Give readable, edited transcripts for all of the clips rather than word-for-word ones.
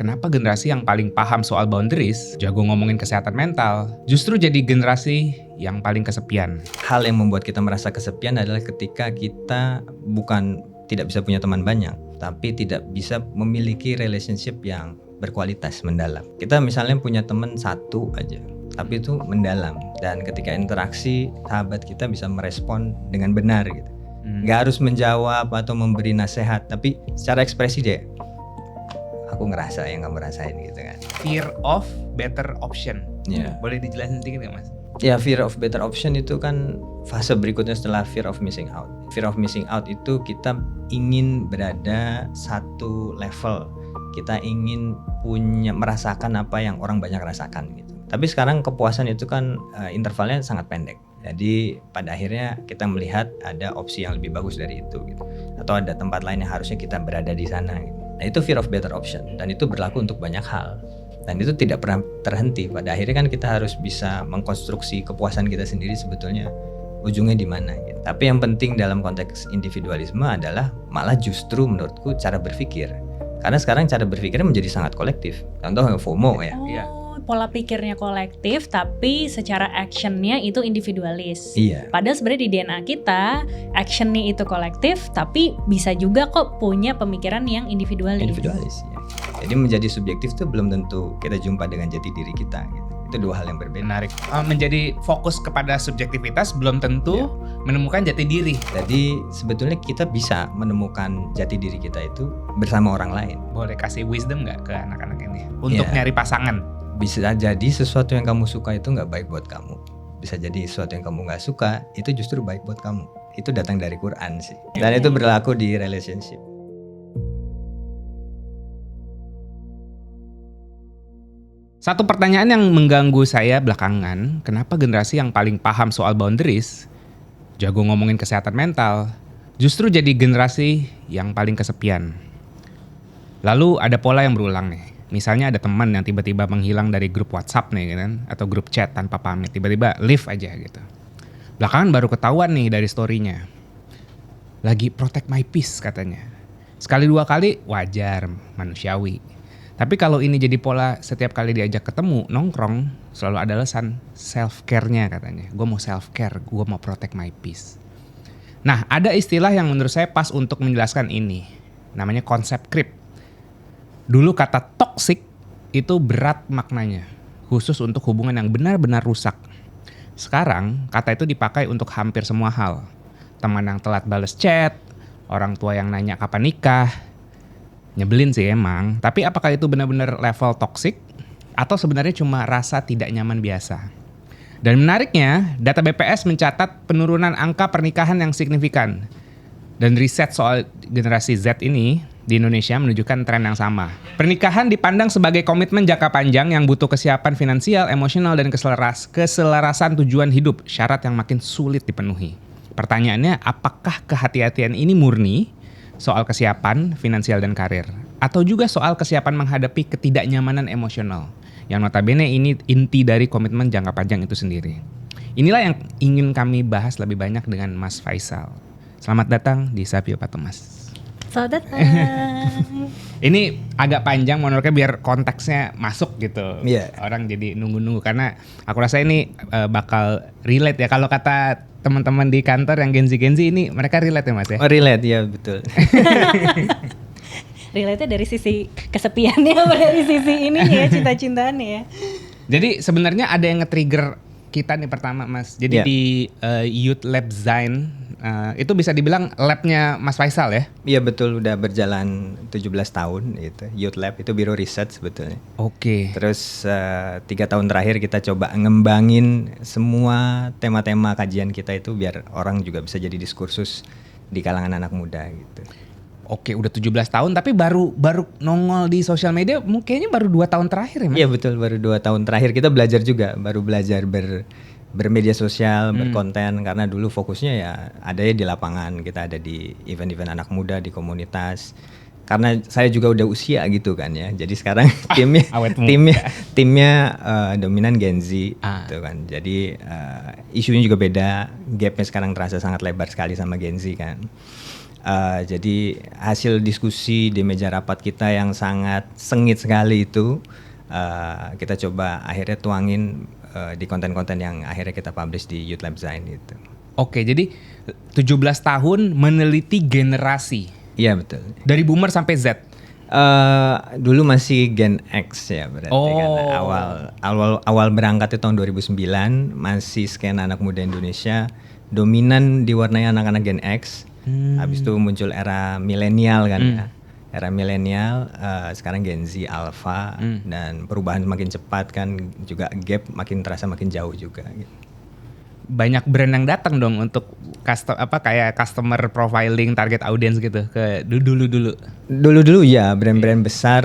kenapa generasi yang paling paham soal boundaries, jago ngomongin kesehatan mental, justru jadi generasi yang paling kesepian. Hal yang membuat kita merasa kesepian adalah ketika kita bukan tidak bisa punya teman banyak, tapi tidak bisa memiliki relationship yang berkualitas, mendalam. Kita misalnya punya teman satu aja, tapi itu mendalam. Dan ketika interaksi, sahabat kita bisa merespon dengan benar gitu. Nggak harus menjawab atau memberi nasihat, tapi secara ekspresi dia, aku ngerasa yang kamu rasain gitu kan. Fear of better option. Ya. Boleh dijelasin sedikit nggak, Mas? Ya, fear of better option itu kan fase berikutnya setelah fear of missing out. Fear of missing out itu kita ingin berada satu level. Kita ingin merasakan apa yang orang banyak rasakan gitu. Tapi sekarang kepuasan itu kan intervalnya sangat pendek. Jadi pada akhirnya kita melihat ada opsi yang lebih bagus dari itu gitu. Atau ada tempat lain yang harusnya kita berada di sana gitu. Nah, itu fear of better option dan itu berlaku untuk banyak hal. Dan itu tidak pernah terhenti. Pada akhirnya kan kita harus bisa mengkonstruksi kepuasan kita sendiri sebetulnya ujungnya di mana gitu. Tapi yang penting dalam konteks individualisme adalah malah justru menurutku cara berpikir. Karena sekarang cara berpikirnya menjadi sangat kolektif. Contoh FOMO ya. Iya. Pola pikirnya kolektif tapi secara actionnya itu individualis. Iya. Padahal sebenarnya di DNA kita actionnya itu kolektif tapi bisa juga kok punya pemikiran yang individualis. Individualis ya. Jadi menjadi subjektif itu belum tentu kita jumpa dengan jati diri kita gitu. Itu dua hal yang berbeda. Menarik. Menjadi fokus kepada subjektivitas belum tentu menemukan jati diri. Jadi sebetulnya kita bisa menemukan jati diri kita itu bersama orang lain. Boleh kasih wisdom nggak ke anak-anak ini untuk nyari pasangan? Bisa jadi sesuatu yang kamu suka itu nggak baik buat kamu. Bisa jadi sesuatu yang kamu nggak suka itu justru baik buat kamu. Itu datang dari Quran sih. Dan itu berlaku di relationship. Satu pertanyaan yang mengganggu saya belakangan, kenapa generasi yang paling paham soal boundaries, jago ngomongin kesehatan mental, justru jadi generasi yang paling kesepian. Lalu ada pola yang berulang nih. Misalnya ada teman yang tiba-tiba menghilang dari grup WhatsApp nih kan, atau grup chat tanpa pamit, tiba-tiba leave aja gitu. Belakangan baru ketahuan nih dari story-nya. Lagi protect my peace katanya. Sekali dua kali wajar, manusiawi. Tapi kalau ini jadi pola setiap kali diajak ketemu, nongkrong, selalu ada alasan self-care-nya katanya. Gue mau self-care, gue mau protect my peace. Nah, ada istilah yang menurut saya pas untuk menjelaskan ini. Namanya konsep creep. Dulu kata toxic itu berat maknanya, khusus untuk hubungan yang benar-benar rusak. Sekarang kata itu dipakai untuk hampir semua hal. Teman yang telat bales chat, orang tua yang nanya kapan nikah. Nyebelin sih emang, tapi apakah itu benar-benar level toxic atau sebenarnya cuma rasa tidak nyaman biasa? Dan menariknya, data BPS mencatat penurunan angka pernikahan yang signifikan. Dan riset soal generasi Z ini di Indonesia menunjukkan tren yang sama. Pernikahan dipandang sebagai komitmen jangka panjang yang butuh kesiapan finansial, emosional, dan keselarasan tujuan hidup, syarat yang makin sulit dipenuhi. Pertanyaannya, apakah kehati-hatian ini murni soal kesiapan finansial dan karir, atau juga soal kesiapan menghadapi ketidaknyamanan emosional, yang notabene ini inti dari komitmen jangka panjang itu sendiri. Inilah yang ingin kami bahas lebih banyak dengan Mas Faisal. Selamat datang di Sapio Pak Thomas. Selamat datang. Ini agak panjang monolognya biar konteksnya masuk gitu. Iya. Orang jadi nunggu-nunggu karena aku rasa ini bakal relate ya. Kalau kata teman-teman di kantor yang Gen Z ini mereka relate ya Mas ya? Oh, relate ya, betul. Relate-nya dari sisi kesepiannya apa dari sisi ini ya, cinta-cintaannya ya. Jadi sebenarnya ada yang nge-trigger kita nih pertama Mas. Jadi di Youth Lab Zain itu bisa dibilang labnya Mas Faisal ya? Iya betul, udah berjalan 17 tahun itu. Youth Lab itu biro riset sebetulnya. Oke. Terus 3 tahun terakhir kita coba ngembangin semua tema-tema kajian kita itu biar orang juga bisa jadi diskursus di kalangan anak muda gitu. Oke, udah 17 tahun tapi baru nongol di sosial media kayaknya baru 2 tahun terakhir ya Mas? Iya betul, baru 2 tahun terakhir kita belajar juga, baru belajar bermedia sosial, berkonten, karena dulu fokusnya ya ada di lapangan, kita ada di event-event anak muda, di komunitas. Karena saya juga udah usia gitu kan ya, jadi sekarang timnya dominan Gen Z gitu kan. Jadi isunya juga beda, gapnya sekarang terasa sangat lebar sekali sama Gen Z kan. Jadi hasil diskusi di meja rapat kita yang sangat sengit sekali itu kita coba akhirnya tuangin di konten-konten yang akhirnya kita publish di Youth Lab Design itu. Oke, jadi 17 tahun meneliti generasi Iya betul. dari boomer sampai Z. Dulu masih Gen X ya berarti Oh. karena awal berangkat itu tahun 2009 masih skena anak muda Indonesia dominan diwarnai anak-anak Gen X. Habis itu muncul era milenial kan ya. Era milenial sekarang Gen Z, Alpha dan perubahan makin cepat kan juga gap makin terasa makin jauh juga gitu. Banyak brand yang datang dong untuk kayak customer profiling target audience gitu ke dulu. Dulu ya brand-brand besar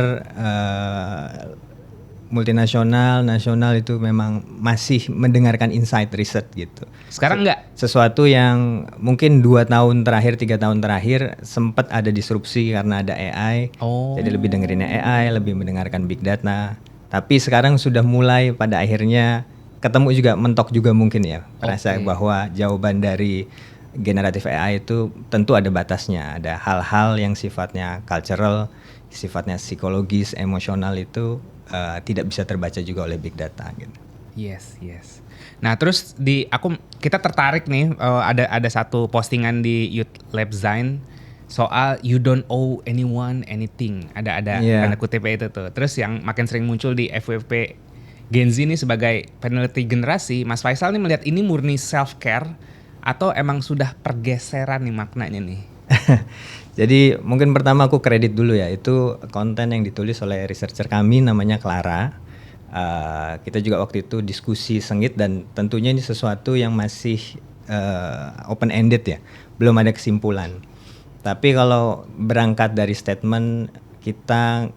multinasional, nasional itu memang masih mendengarkan insight research gitu. Sekarang enggak? Sesuatu yang mungkin 2 tahun terakhir, 3 tahun terakhir sempat ada disrupsi karena ada AI. Oh. Jadi lebih dengerinnya AI, lebih mendengarkan big data. Tapi sekarang sudah mulai pada akhirnya ketemu juga mentok juga mungkin ya. Merasa bahwa jawaban dari generatif AI itu tentu ada batasnya. Ada hal-hal yang sifatnya cultural, sifatnya psikologis, emosional itu tidak bisa terbaca juga oleh big data gitu. Yes. Nah, terus kita tertarik nih ada satu postingan di Youth Lab Design soal you don't owe anyone anything. Ada tanda kutip itu tuh. Terus yang makin sering muncul di FWP Gen Z ini sebagai peneliti generasi, Mas Faisal nih melihat ini murni self care atau emang sudah pergeseran nih maknanya nih? Jadi mungkin pertama aku kredit dulu ya, itu konten yang ditulis oleh researcher kami namanya Clara. Kita juga waktu itu diskusi sengit dan tentunya ini sesuatu yang masih open ended ya, belum ada kesimpulan. Tapi kalau berangkat dari statement kita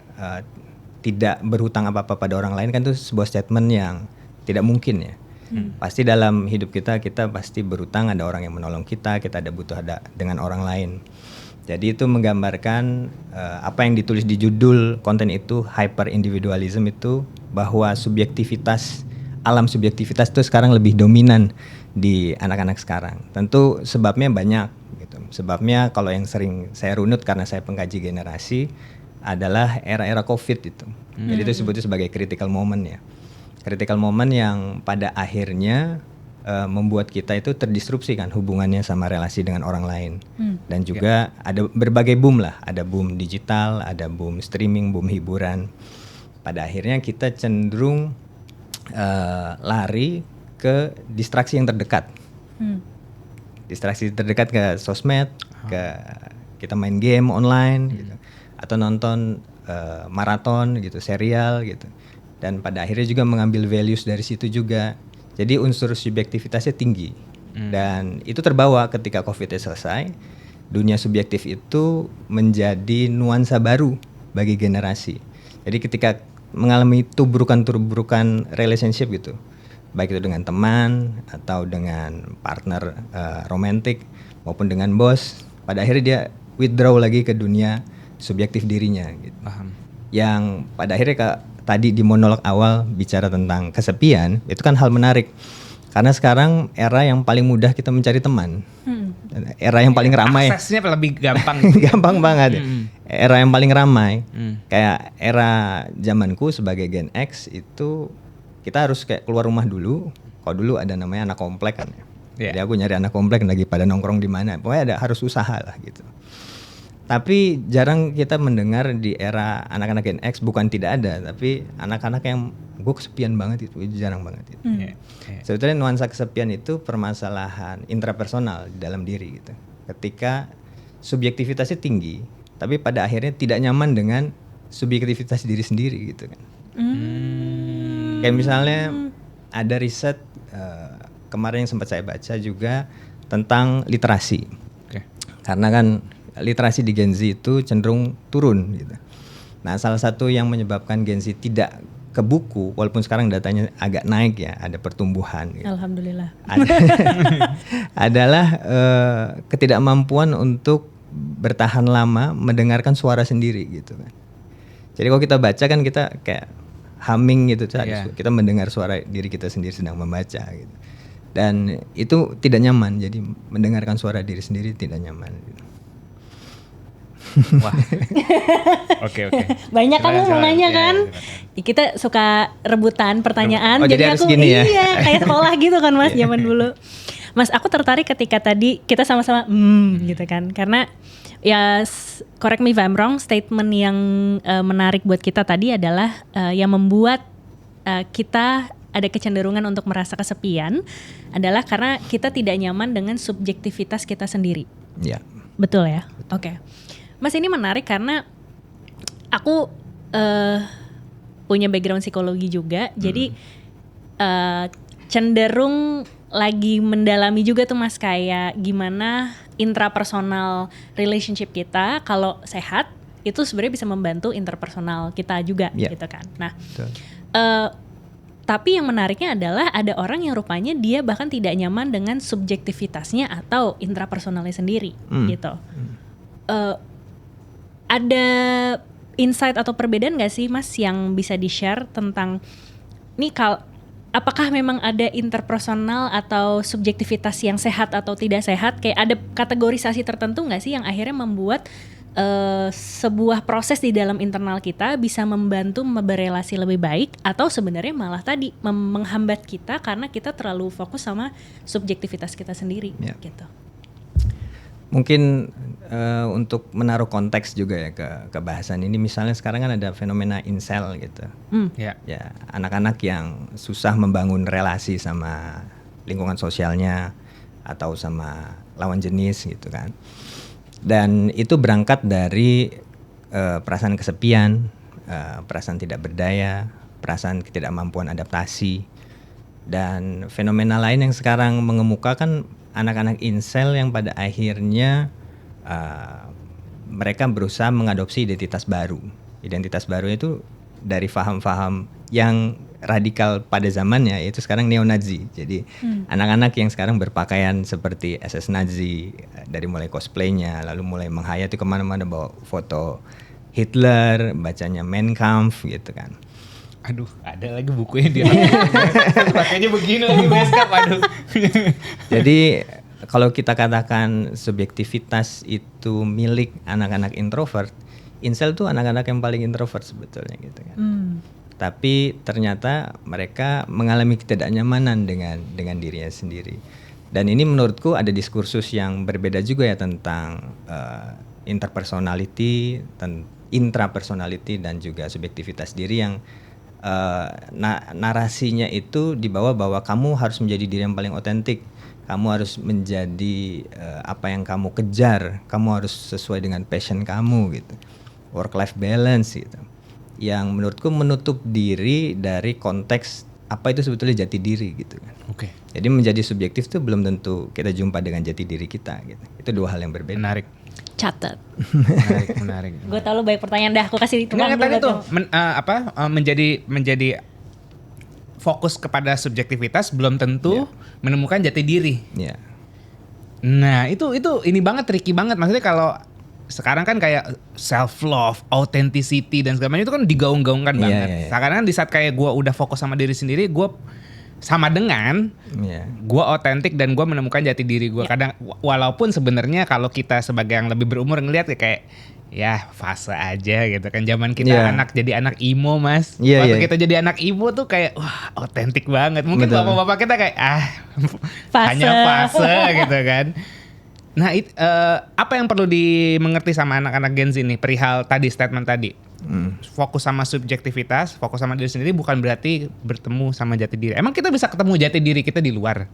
tidak berhutang apa-apa pada orang lain kan itu sebuah statement yang tidak mungkin ya. Pasti dalam hidup kita pasti berhutang, ada orang yang menolong kita ada butuh dengan orang lain. Jadi itu menggambarkan apa yang ditulis di judul konten itu hyper individualism itu bahwa alam subjektivitas itu sekarang lebih dominan di anak-anak sekarang. Tentu sebabnya banyak gitu. Sebabnya kalau yang sering saya runut karena saya pengkaji generasi adalah era-era Covid itu. Jadi itu disebutnya sebagai critical moment ya. Critical moment yang pada akhirnya membuat kita itu terdisrupsi kan hubungannya sama relasi dengan orang lain. Dan juga ada berbagai boom lah, ada boom digital, ada boom streaming, boom hiburan. Pada akhirnya kita cenderung lari ke distraksi yang terdekat. Distraksi terdekat ke sosmed, ke kita main game online gitu. Atau nonton maraton gitu, serial gitu. Dan pada akhirnya juga mengambil values dari situ juga. Jadi unsur subjektivitasnya tinggi. Dan itu terbawa ketika COVID selesai. Dunia subjektif itu menjadi nuansa baru bagi generasi. Jadi ketika mengalami tubrukan-tubrukan relationship gitu, baik itu dengan teman atau dengan partner romantik maupun dengan bos, pada akhirnya dia withdraw lagi ke dunia subjektif dirinya gitu. Paham. Yang pada akhirnya tadi di monolog awal bicara tentang kesepian, itu kan hal menarik. Karena sekarang era yang paling mudah kita mencari teman. Era yang paling ramai. Aksesnya lebih gampang gitu. Gampang banget. Era yang paling ramai. Kayak era zamanku sebagai Gen X itu kita harus kayak keluar rumah dulu. Kalau dulu ada namanya anak komplek kan. Jadi aku nyari anak komplek lagi pada nongkrong di mana. Pokoknya harus usaha lah gitu. Tapi jarang kita mendengar di era anak-anak Gen X, bukan tidak ada, tapi anak-anak yang gue kesepian banget itu jarang banget itu. Sebetulnya nuansa kesepian itu permasalahan intrapersonal di dalam diri gitu. Ketika subjektivitasnya tinggi, tapi pada akhirnya tidak nyaman dengan subjektivitas diri sendiri gitu kan. Kayak misalnya ada riset kemarin yang sempat saya baca juga tentang literasi. Karena kan literasi di Gen Z itu cenderung turun gitu. Nah, salah satu yang menyebabkan Gen Z tidak ke buku, walaupun sekarang datanya agak naik ya, ada pertumbuhan gitu. Alhamdulillah. Adalah ketidakmampuan untuk bertahan lama mendengarkan suara sendiri gitu kan. Jadi kalau kita baca kan kita kayak humming gitu, kita mendengar suara diri kita sendiri sedang membaca gitu. Dan itu tidak nyaman, jadi mendengarkan suara diri sendiri tidak nyaman gitu. Wah. Oke. Banyak kamu mau Silakan. nanya Iya, kan? silakan. Kita suka rebutan pertanyaan. Oh, jadi harus aku gini ya? iya kayak sekolah gitu kan Mas zaman dulu. Mas, aku tertarik ketika tadi kita sama-sama gitu kan. Karena ya correct me if I'm wrong, statement yang menarik buat kita tadi adalah yang membuat kita ada kecenderungan untuk merasa kesepian adalah karena kita tidak nyaman dengan subjektivitas kita sendiri. Ya. Betul ya? Oke. Mas, ini menarik karena aku punya background psikologi juga. Jadi cenderung lagi mendalami juga tuh Mas, kayak gimana intrapersonal relationship kita kalau sehat itu sebenarnya bisa membantu interpersonal kita juga gitu kan. Nah, Betul. tapi yang menariknya adalah ada orang yang rupanya dia bahkan tidak nyaman dengan subjektivitasnya atau intrapersonalnya sendiri gitu. Ada insight atau perbedaan nggak sih Mas yang bisa di-share tentang nih apakah memang ada interpersonal atau subjektivitas yang sehat atau tidak sehat? Kayak ada kategorisasi tertentu nggak sih yang akhirnya membuat sebuah proses di dalam internal kita bisa membantu berelasi lebih baik, atau sebenarnya malah tadi menghambat kita karena kita terlalu fokus sama subjektivitas kita sendiri gitu. Mungkin untuk menaruh konteks juga ya ke bahasan ini, misalnya sekarang kan ada fenomena incel gitu. Ya. Ya, anak-anak yang susah membangun relasi sama lingkungan sosialnya atau sama lawan jenis gitu kan. Dan itu berangkat dari perasaan kesepian, perasaan tidak berdaya, perasaan ketidakmampuan adaptasi. Dan fenomena lain yang sekarang mengemuka kan anak-anak incel yang pada akhirnya mereka berusaha mengadopsi identitas baru. Identitas baru itu dari faham-faham yang radikal pada zamannya, yaitu sekarang neo-Nazi. Jadi anak-anak yang sekarang berpakaian seperti SS Nazi, dari mulai cosplaynya, lalu mulai menghayati kemana-mana bawa foto Hitler, bacanya Mein Kampf gitu kan. Aduh, ada lagi bukunya dia. Pakainya begini lagi beskap, aduh. Jadi kalau kita katakan subjektivitas itu milik anak-anak introvert, incel tuh anak-anak yang paling introvert sebetulnya gitu kan. Tapi ternyata mereka mengalami ketidaknyamanan dengan dirinya sendiri. Dan ini menurutku ada diskursus yang berbeda juga ya tentang interpersonality, intrapersonality dan juga subjektivitas diri yang narasinya itu dibawa bahwa kamu harus menjadi diri yang paling otentik. Kamu harus menjadi apa yang kamu kejar. Kamu harus sesuai dengan passion kamu gitu. Work life balance gitu. Yang menurutku menutup diri dari konteks apa itu sebetulnya jati diri gitu kan. Oke. Jadi menjadi subjektif tuh belum tentu kita jumpa dengan jati diri kita gitu. Itu dua hal yang berbeda. Menarik. Catat. Menarik. Gue tau lu banyak pertanyaan dah, aku kasih Enggak, dulu tadi buat tuh kamu. menjadi fokus kepada subjektivitas belum tentu menemukan jati diri. Iya. Nah, itu ini banget, tricky banget. Maksudnya kalau sekarang kan kayak self love, authenticity dan segala macam itu kan digaung-gaungkan banget. Iya. Sekarang di saat kayak gue udah fokus sama diri sendiri, gue sama dengan gue otentik dan gue menemukan jati diri gue. Kadang walaupun sebenarnya kalau kita sebagai yang lebih berumur ngelihat kayak ya fase aja gitu kan. Zaman kita jadi anak emo, Mas. Waktu kita jadi anak emo tuh kayak wah otentik banget. Mungkin bapak-bapak kita kayak hanya fase gitu kan. Nah, apa yang perlu dimengerti sama anak-anak Gen Z nih perihal tadi statement tadi? Fokus sama subjektivitas, fokus sama diri sendiri bukan berarti bertemu sama jati diri. Emang kita bisa ketemu jati diri kita di luar?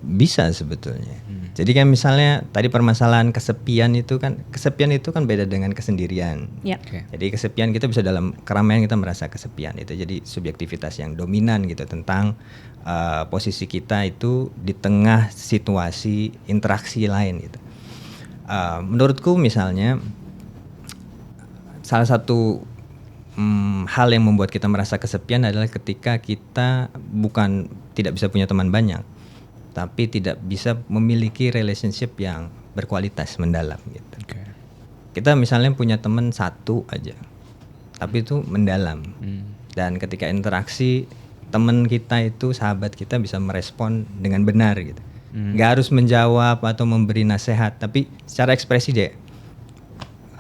Bisa sebetulnya. Jadi kan misalnya tadi permasalahan kesepian itu kan beda dengan kesendirian. Okay. Jadi kesepian kita bisa dalam keramaian kita merasa kesepian, itu jadi subjektivitas yang dominan gitu tentang posisi kita itu di tengah situasi interaksi lain gitu. Menurutku misalnya salah satu hal yang membuat kita merasa kesepian adalah ketika kita bukan tidak bisa punya teman banyak, tapi tidak bisa memiliki relationship yang berkualitas mendalam gitu. Okay. Kita misalnya punya teman satu aja, tapi itu mendalam. Dan ketika interaksi teman kita itu, sahabat kita bisa merespon dengan benar gitu. Gak harus menjawab atau memberi nasihat, tapi secara ekspresi dia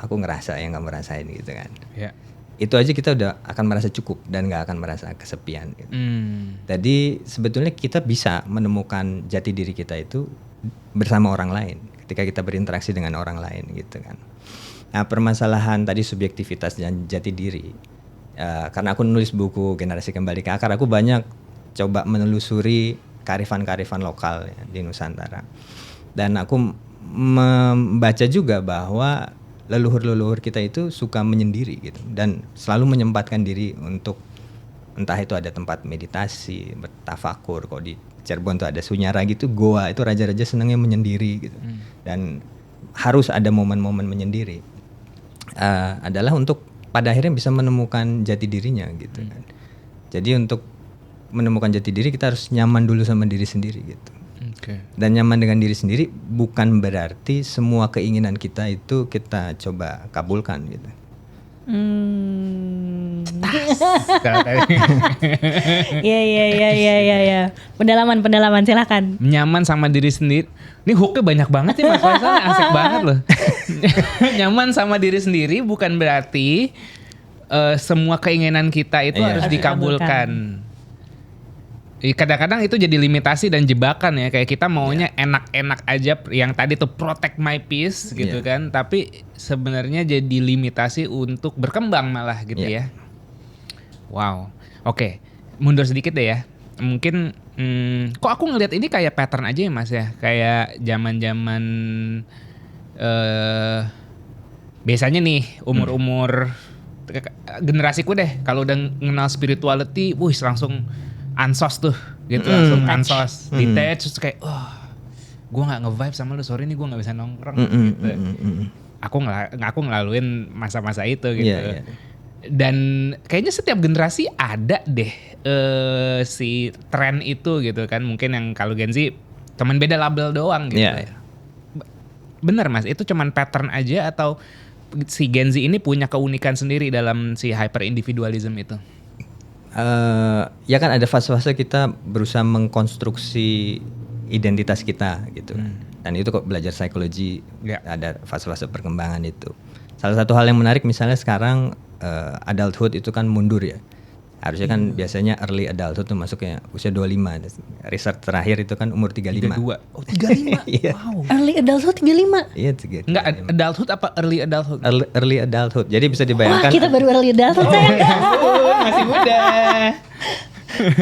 aku ngerasa yang kamu rasain gitu kan. Ya. Itu aja kita udah akan merasa cukup dan nggak akan merasa kesepian gitu. Jadi sebetulnya kita bisa menemukan jati diri kita itu bersama orang lain ketika kita berinteraksi dengan orang lain gitu kan. Nah, permasalahan tadi subjektivitas dan jati diri, karena aku nulis buku Generasi Kembali ke Akar, aku banyak coba menelusuri kearifan-kearifan lokal ya, di Nusantara. Dan aku membaca juga bahwa leluhur-leluhur kita itu suka menyendiri gitu, dan selalu menyempatkan diri untuk, entah itu ada tempat meditasi, bertafakur. Kalau di Cirebon tuh ada Sunyara gitu, goa, itu raja-raja senangnya menyendiri gitu. Dan harus ada momen-momen menyendiri, adalah untuk pada akhirnya bisa menemukan jati dirinya gitu kan. Jadi untuk menemukan jati diri kita harus nyaman dulu sama diri sendiri gitu. Dan nyaman dengan diri sendiri bukan berarti semua keinginan kita itu kita coba kabulkan gitu. Iya. Pendalaman silakan. Nyaman sama diri sendiri. Ini hooknya banyak banget sih Mas Faisal, asik banget loh. Nyaman sama diri sendiri bukan berarti semua keinginan kita itu harus dikabulkan. Kadang-kadang itu jadi limitasi dan jebakan ya, kayak kita maunya enak-enak aja, yang tadi tuh protect my peace gitu kan, tapi sebenarnya jadi limitasi untuk berkembang malah gitu ya. Wow, oke. Mundur sedikit deh ya. Mungkin kok aku ngelihat ini kayak pattern aja ya Mas ya, kayak zaman-zaman biasanya nih umur-umur generasiku deh, kalau udah kenal spirituality, langsung ansos tuh gitu, langsung ansos, detach, terus kayak gue nggak nge-vibe sama lu, sorry nih gue nggak bisa nongkrong gitu. Aku ngelaluin masa-masa itu gitu. Dan kayaknya setiap generasi ada deh si tren itu gitu kan. Mungkin yang kalau Gen Z cuman beda label doang gitu. Bener Mas, itu cuman pattern aja atau si Gen Z ini punya keunikan sendiri dalam si hyper individualism itu? Ya kan ada fase-fase kita berusaha mengkonstruksi identitas kita gitu. Dan itu kok belajar psikologi, ada fase-fase perkembangan itu. Salah satu hal yang menarik misalnya sekarang adulthood itu kan mundur ya. Harusnya kan biasanya early adulthood tuh masuknya usia 25. Research terakhir itu kan umur 35. 32. Oh 35? Wow. Early adulthood 35? Iya 35. Enggak, adulthood apa early adulthood? Early adulthood. Jadi bisa dibayangkan. Wah, kita baru early adulthood sayang. Masih muda.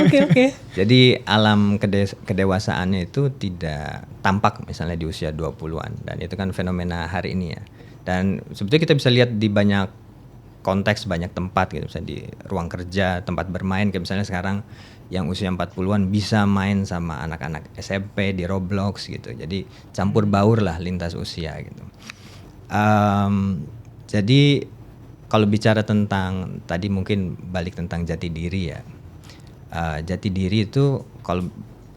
Oke. Jadi alam kedewasaannya itu tidak tampak misalnya di usia 20-an. Dan itu kan fenomena hari ini ya. Dan sebetulnya kita bisa lihat di banyak konteks, banyak tempat gitu, misalnya di ruang kerja, tempat bermain, kayak misalnya sekarang yang usia 40-an bisa main sama anak-anak SMP di Roblox gitu. Jadi campur baur lah lintas usia gitu. Jadi kalau bicara tentang tadi mungkin balik tentang jati diri ya. Jati diri itu kalau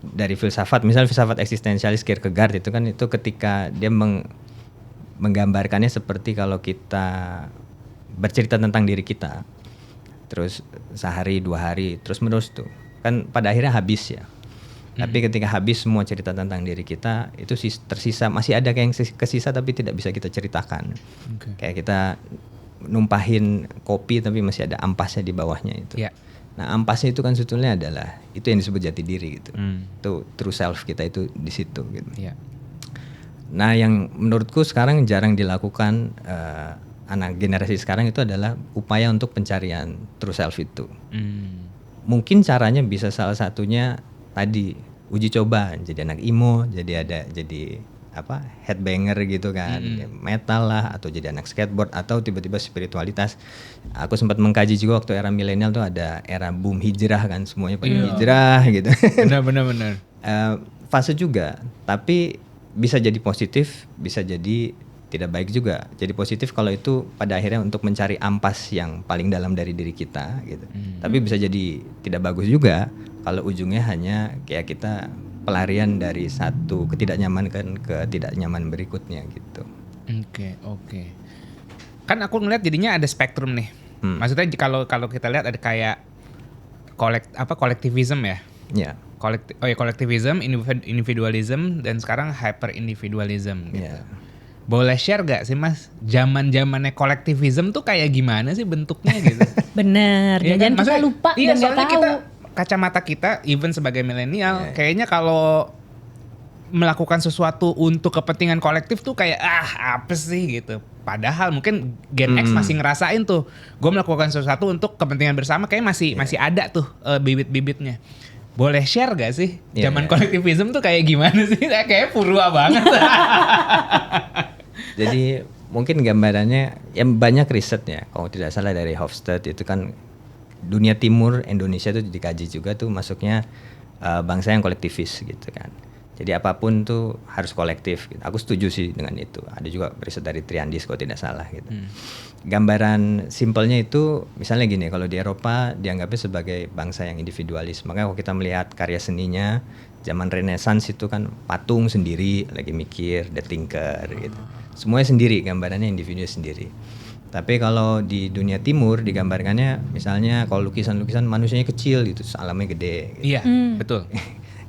dari filsafat, misalnya filsafat eksistensialis Kierkegaard itu kan, itu ketika dia menggambarkannya seperti kalau kita bercerita tentang diri kita, terus sehari 2 hari terus menerus tuh kan pada akhirnya habis ya. Tapi ketika habis semua cerita tentang diri kita, itu tersisa, masih ada kayak yang kesisa tapi tidak bisa kita ceritakan. Kayak kita numpahin kopi tapi masih ada ampasnya di bawahnya itu. Nah ampasnya itu kan sebetulnya adalah itu yang disebut jati diri gitu. Itu true self kita itu di situ gitu. Nah yang menurutku sekarang jarang dilakukan anak generasi sekarang itu adalah upaya untuk pencarian true self itu. Mungkin caranya bisa salah satunya tadi uji coba, jadi anak emo, jadi headbanger gitu kan, metal lah, atau jadi anak skateboard, atau tiba-tiba spiritualitas. Aku sempat mengkaji juga waktu era milenial tuh ada era boom hijrah kan, semuanya pengen hijrah gitu. Benar. Fase juga, tapi bisa jadi positif, bisa jadi tidak baik juga. Jadi positif kalau itu pada akhirnya untuk mencari ampas yang paling dalam dari diri kita gitu. Tapi bisa jadi tidak bagus juga kalau ujungnya hanya kayak kita pelarian dari satu ketidaknyamanan ke tidak nyaman berikutnya gitu. Oke. Kan aku ngeliat jadinya ada spektrum nih. Maksudnya kalau kita lihat ada kayak kolektivism ya. Ya. Kolektivism, individualism, dan sekarang hyper individualism gitu. Boleh share gak sih Mas, zaman-zamannya kolektivism tuh kayak gimana sih bentuknya gitu? Bener, Iya jangan kita Maksudnya, lupa iya, dan nggak soalnya tahu. kita, kacamata kita, even sebagai milenial, kayaknya kalau melakukan sesuatu untuk kepentingan kolektif tuh kayak apa sih gitu. Padahal mungkin Gen X masih ngerasain tuh, gue melakukan sesuatu untuk kepentingan bersama, kayak masih ada tuh bibit-bibitnya. Boleh share gak sih zaman kolektivism tuh kayak gimana sih? Kayak purwa banget. Jadi mungkin gambarannya yang banyak risetnya, kalau tidak salah dari Hofstede itu kan dunia timur Indonesia itu dikaji juga tuh masuknya bangsa yang kolektivis gitu kan. Jadi apapun tuh harus kolektif gitu. Aku setuju sih dengan itu. Ada juga riset dari Triandis kalau tidak salah gitu. Gambaran simpelnya itu misalnya gini, kalau di Eropa dianggapnya sebagai bangsa yang individualis. Makanya kalau kita melihat karya seninya zaman Renaissance itu kan patung sendiri lagi mikir, the thinker gitu. Semuanya sendiri, gambarannya individu sendiri. Tapi kalau di dunia timur digambarkannya misalnya kalau lukisan-lukisan manusianya kecil gitu, alamnya gede gitu. Iya, betul.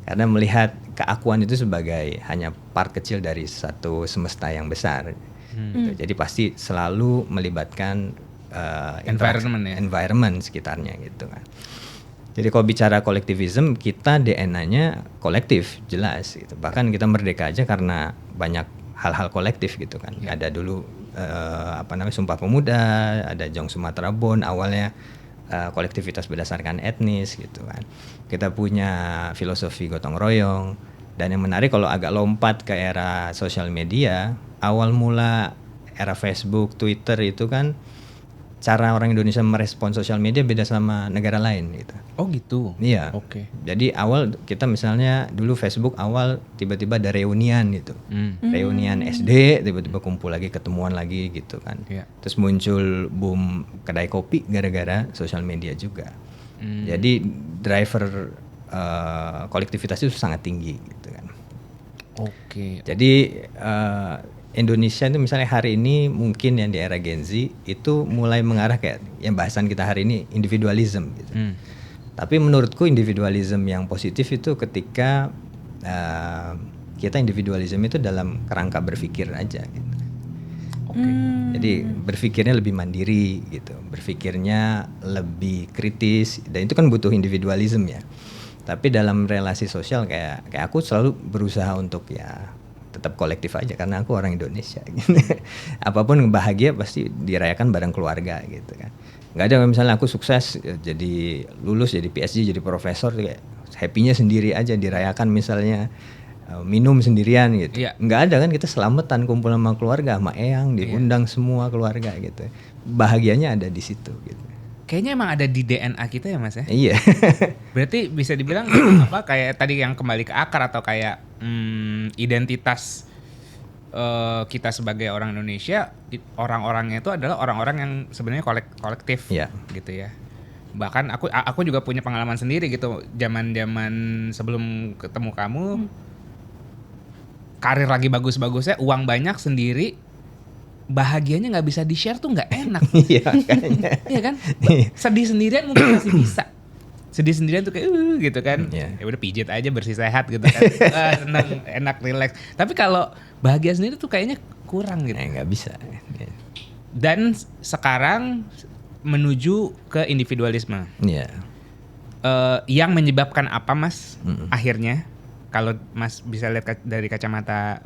Karena melihat keakuan itu sebagai hanya part kecil dari satu semesta yang besar. Gitu. Jadi pasti selalu melibatkan environment sekitarnya gitu kan. Jadi kalau bicara kolektivism, kita DNA-nya kolektif, jelas gitu. Bahkan kita merdeka aja karena banyak hal-hal kolektif gitu kan. Ada dulu Sumpah Pemuda, ada Jong Sumatera Bond, awalnya kolektivitas berdasarkan etnis gitu kan. Kita punya filosofi gotong royong, dan yang menarik kalau agak lompat ke era sosial media, awal mula era Facebook, Twitter itu kan cara orang Indonesia merespon sosial media beda sama negara lain gitu. Oh gitu. Iya. Oke. Jadi awal kita misalnya dulu Facebook awal tiba-tiba ada reunian gitu. Reunian SD tiba-tiba kumpul lagi, ketemuan lagi gitu kan. Iya. Terus muncul boom kedai kopi gara-gara sosial media juga. Jadi driver kolektivitas itu sangat tinggi gitu kan. Oke. Jadi Indonesia itu misalnya hari ini mungkin yang di era Gen Z itu mulai mengarah kayak yang bahasan kita hari ini, individualism gitu. Tapi menurutku individualism yang positif itu ketika kita individualism itu dalam kerangka berpikir aja gitu. Jadi berpikirnya lebih mandiri gitu, berpikirnya lebih kritis, dan itu kan butuh individualism ya. Tapi dalam relasi sosial kayak aku selalu berusaha untuk ya tetap kolektif aja karena aku orang Indonesia gitu. Apapun bahagia pasti dirayakan bareng keluarga gitu kan. Nggak ada misalnya aku sukses jadi lulus jadi PhD jadi profesor kayak happy-nya sendiri aja dirayakan misalnya minum sendirian gitu. Iya. Nggak ada kan, kita selamatan kumpul sama keluarga, sama eyang diundang semua keluarga gitu. Bahagianya ada di situ gitu. Kayaknya emang ada di DNA kita ya Mas ya? Iya. Berarti bisa dibilang apa kayak tadi yang kembali ke akar atau kayak identitas kita sebagai orang Indonesia, orang-orangnya itu adalah orang-orang yang sebenarnya kolektif gitu ya. Bahkan aku juga punya pengalaman sendiri gitu. Zaman-zaman sebelum ketemu kamu, karir lagi bagus-bagusnya, uang banyak sendiri, bahagianya nggak bisa di-share tuh nggak enak. Iya kayaknya. Iya kan? Sedih sendirian mungkin masih bisa. Sedih sendirian tuh kayak gitu kan. Ya udah pijit aja bersih sehat gitu kan. Senang, enak, relax. Tapi kalau bahagia sendiri tuh kayaknya kurang gitu. Nggak bisa. Dan sekarang menuju ke individualisme. Iya. Yang menyebabkan apa Mas akhirnya? Kalau Mas bisa lihat dari kacamata